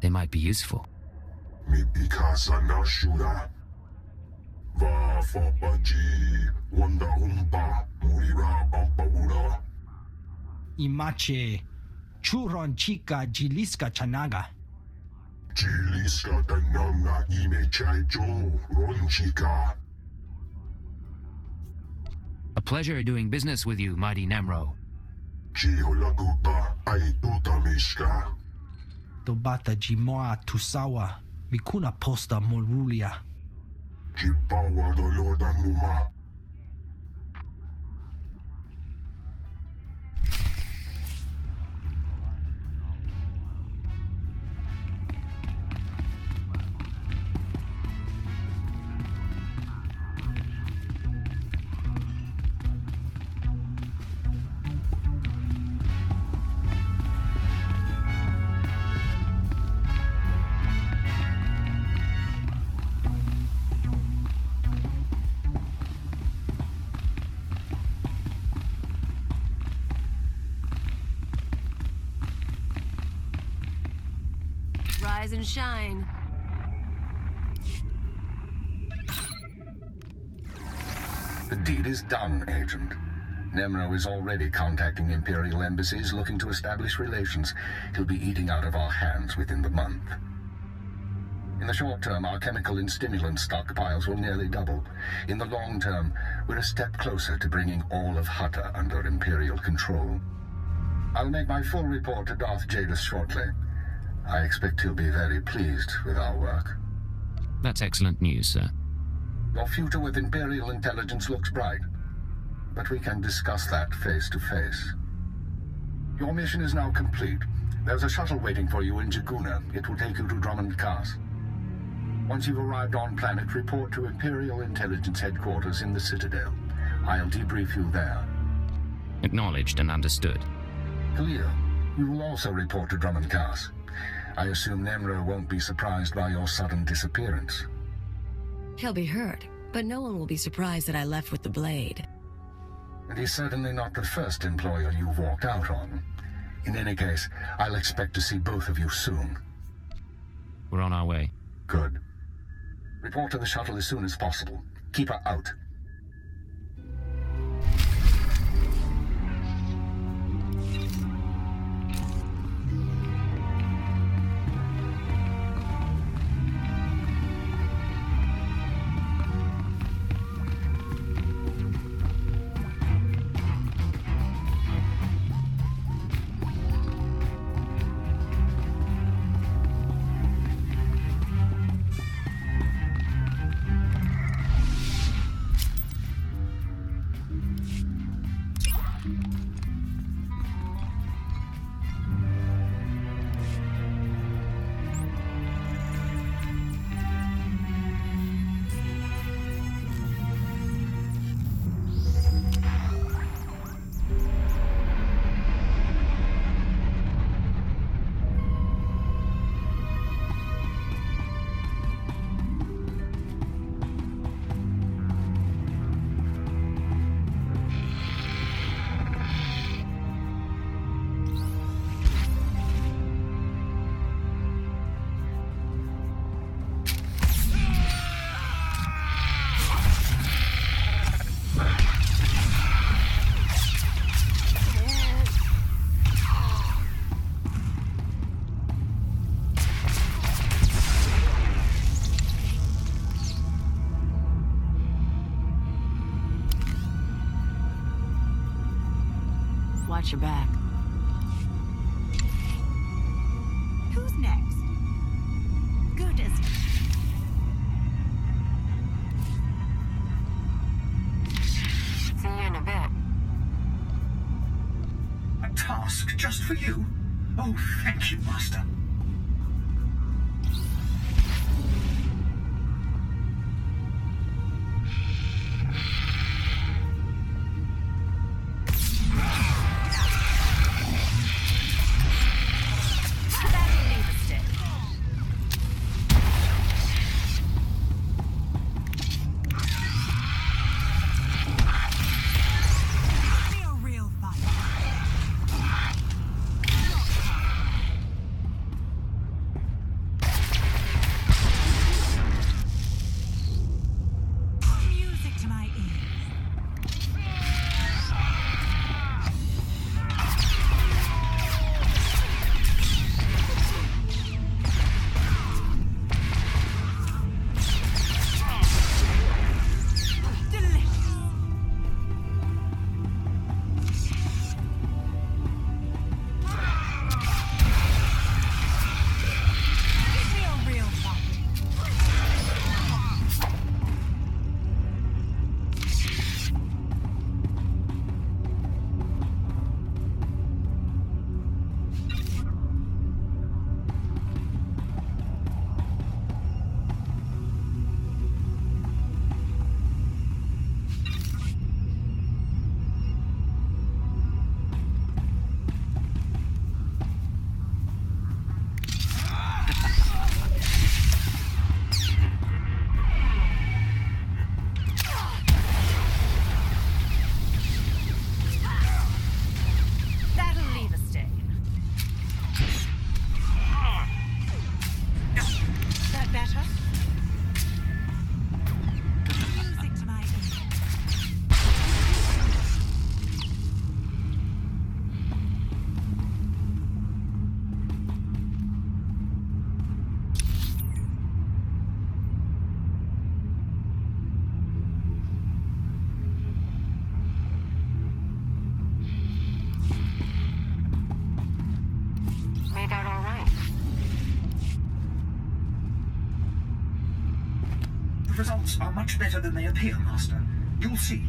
They might be useful. Mi pikasa na shura. Va fa baji, wanda humpa, murira bampabura. Imache, churon chica jiliska chanaga. Jiliska tananga ime chaijo, ronchika. A pleasure doing business with you, mighty Nemro. Chiholagupa, aituta mishka. Dobata jimoa tusawa, mikuna posta morulia. Chipawa doloda numa. Rise and shine. The deed is done, Agent. Nemro is already contacting Imperial embassies looking to establish relations. He'll be eating out of our hands within the month. In the short term, our chemical and stimulant stockpiles will nearly double. In the long term, we're a step closer to bringing all of Hutta under Imperial control. I'll make my full report to Darth Jadis shortly. I expect he'll be very pleased with our work. That's excellent news, sir. Your future with Imperial intelligence looks bright, but we can discuss that face to face. Your mission is now complete. There's a shuttle waiting for you in Jaguna. It will take you to Drummond Cast. Once you've arrived on planet, report to Imperial Intelligence Headquarters in the Citadel. I'll debrief you there. Acknowledged and understood. Clear. You will also report to Drummond Cast. I assume Nemro won't be surprised by your sudden disappearance. He'll be hurt, but no one will be surprised that I left with the blade. And he's certainly not the first employer you've walked out on. In any case, I'll expect to see both of you soon. We're on our way. Good. Report to the shuttle as soon as possible. Keep her out. Watch your back. Who's next? Goodness. just for you. Oh, thank you, Master. Results are much better than they appear, Master. You'll see.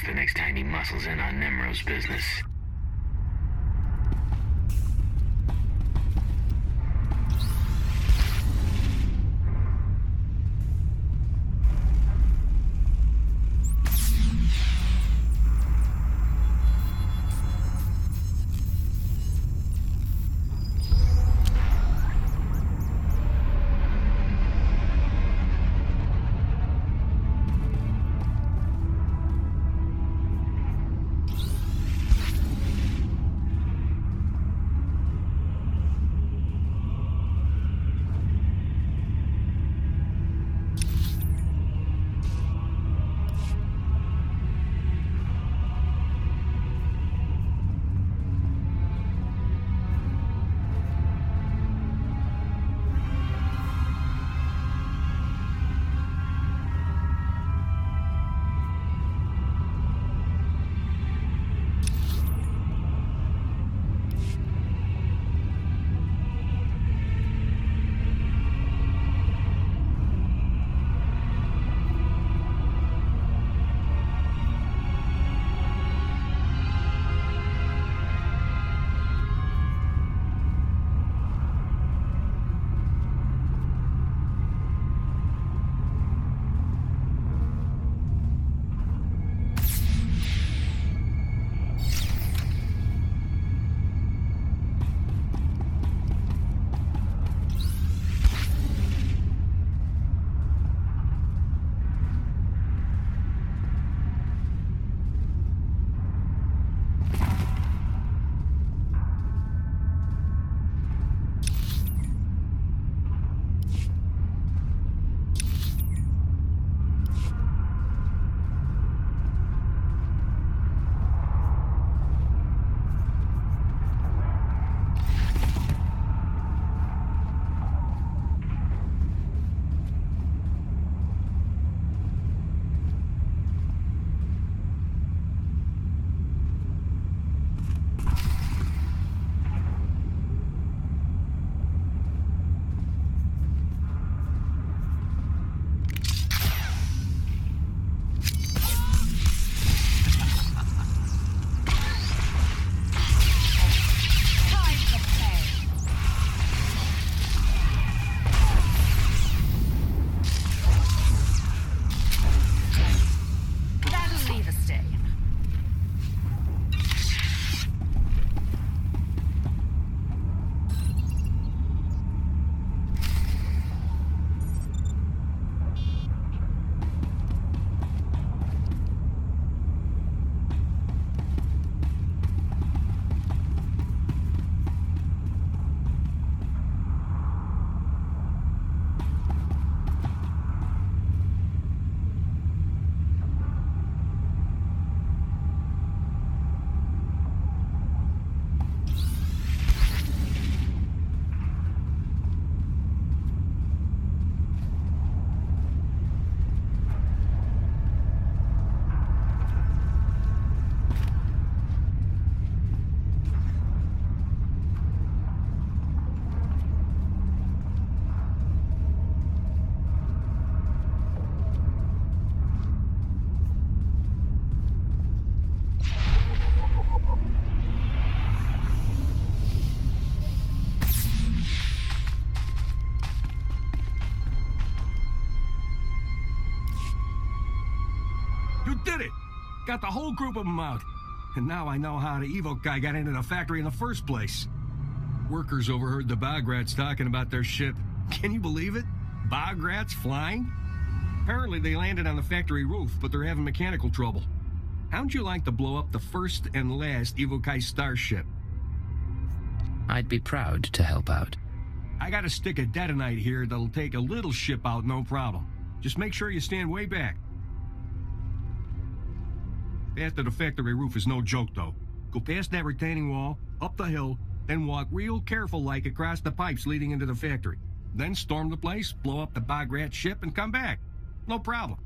the next time he muscles in on Nemro's business. Did it! Got the whole group of them out. And now I know how the Evo guy got into the factory in the first place. Workers overheard the bog rats talking about their ship. Can you believe it? Bog rats flying? Apparently they landed on the factory roof, but they're having mechanical trouble. How'd you like to blow up the first and last Evokai starship? I'd be proud to help out. I got a stick of detonite here that'll take a little ship out, no problem. Just make sure you stand way back. After the factory roof is no joke, though. Go past that retaining wall, up the hill, then walk real careful-like across the pipes leading into the factory. Then storm the place, blow up the bog rat ship, and come back. No problem.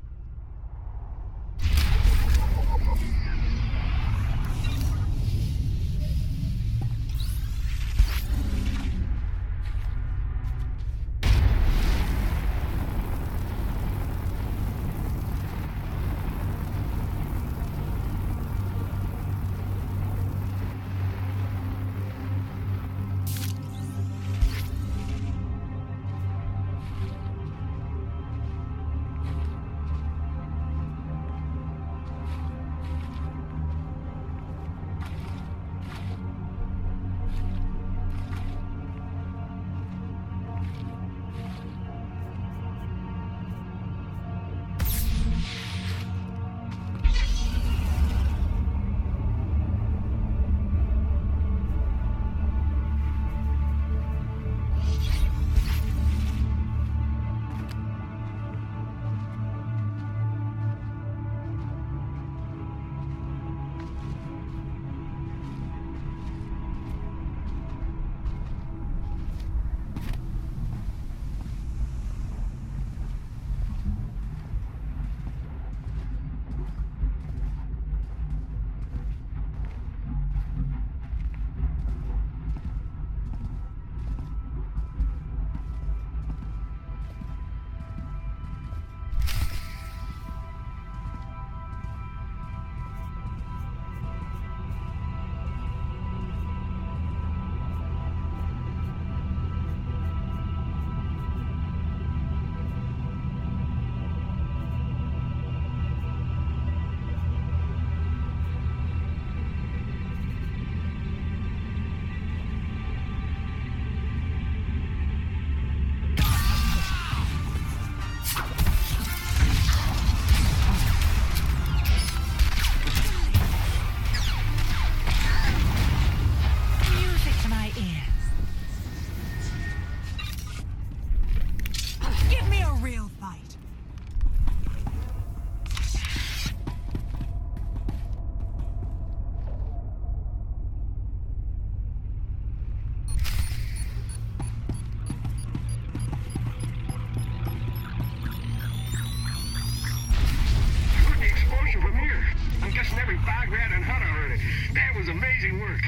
Amazing work.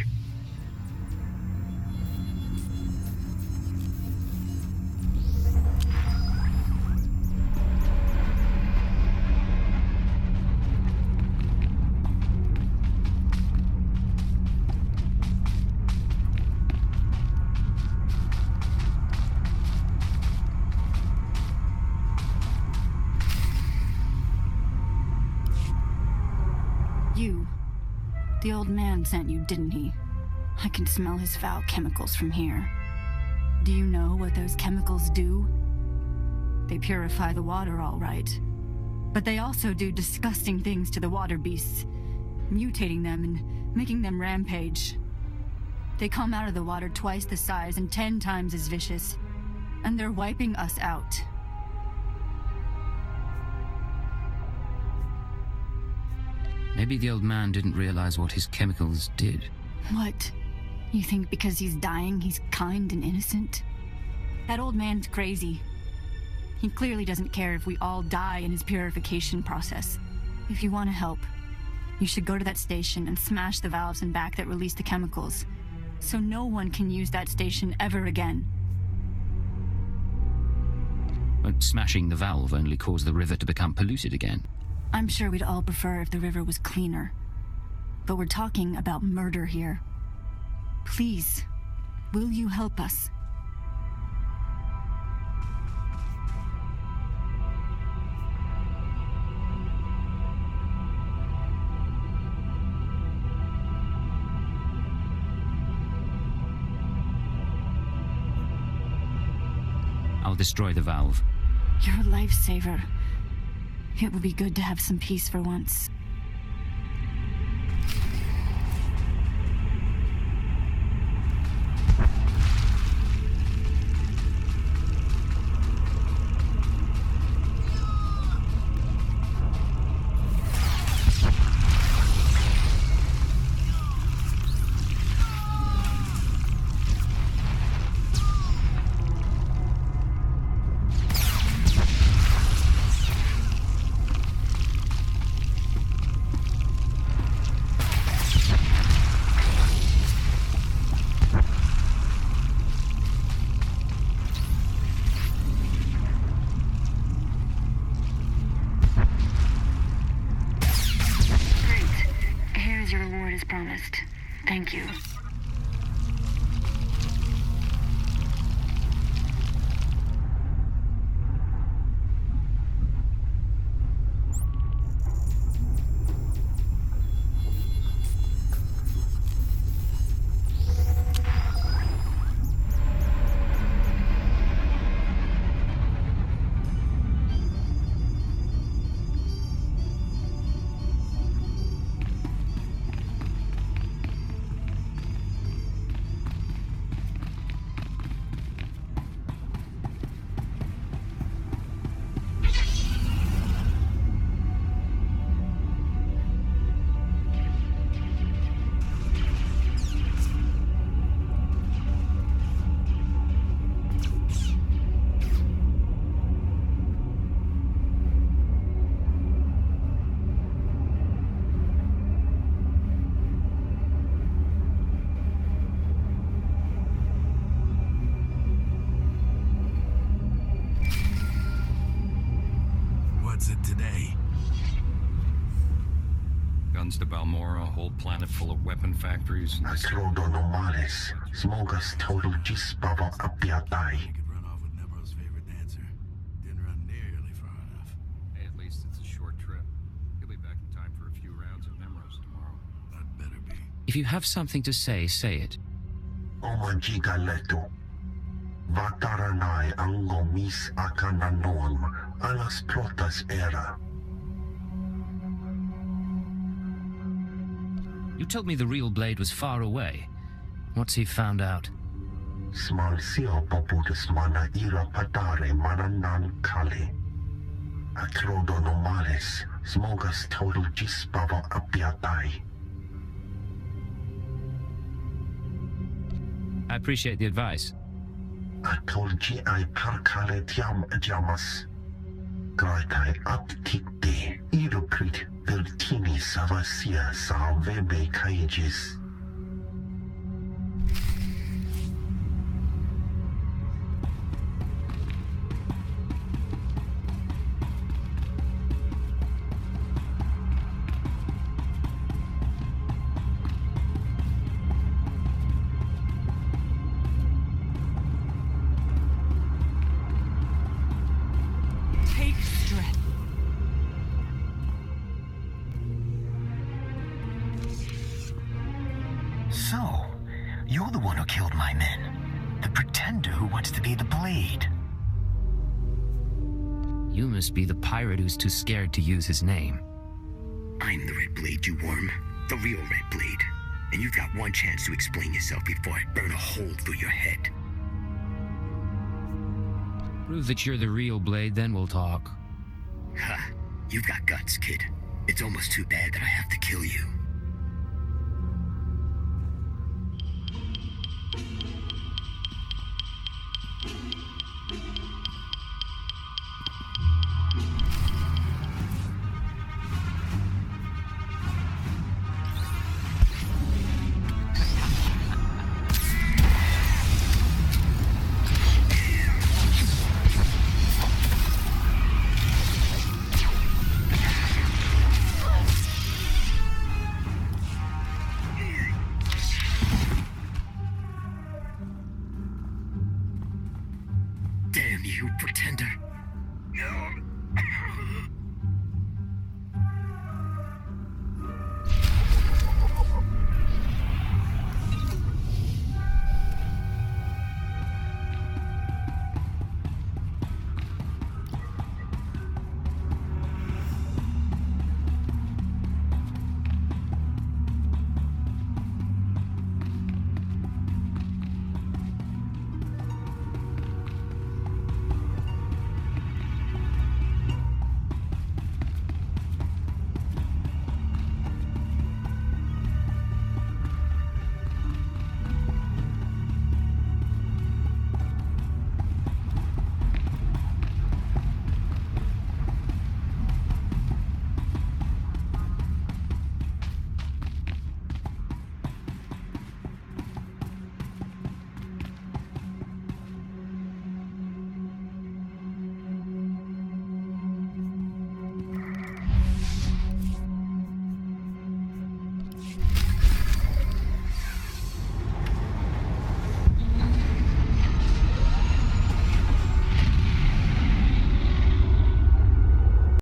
You. The old man sent you, didn't he? I can smell his foul chemicals from here. Do you know what those chemicals do? They purify the water, all right. But they also do disgusting things to the water beasts, mutating them and making them rampage. They come out of the water twice the size and 10 times as vicious. And they're wiping us out. Maybe the old man didn't realize what his chemicals did. What? You think because he's dying, he's kind and innocent? That old man's crazy. He clearly doesn't care if we all die in his purification process. If you want to help, you should go to that station and smash the valves in back that release the chemicals, so no one can use that station ever again. But smashing the valve only caused the river to become polluted again. I'm sure we'd all prefer if the river was cleaner. But we're talking about murder here. Please, will you help us? I'll destroy the valve. You're a lifesaver. It would be good to have some peace for once. Promised. Thank you. To Balmora, a whole planet full of weapon factories. Atrodo normales, smogas total gispava apiatai. Hey, at least it's a short trip. He'll be back in time for a few rounds of Nemros tomorrow. That better be. If you have something to say it. Omajiga leto. Vataranai ango mis akananoam, alas protas era. You told me the real Blade was far away. What's he found out? Smalsio poputus mana ira patare mananan kali. Atrodo normales, smogas total gispava apiatai. I appreciate the advice. Atolgi ai parkale tiam jamas. Graitai aptikte, idoprit vertini savasia sa vebe cages. So, you're the one who killed my men. The pretender who wants to be the Blade. You must be the pirate who's too scared to use his name. I'm the Red Blade, you worm. The real Red Blade. And you've got one chance to explain yourself before I burn a hole through your head. Prove that you're the real Blade, then we'll talk. Ha! You've got guts, kid. It's almost too bad that I have to kill you. Damn you, pretender.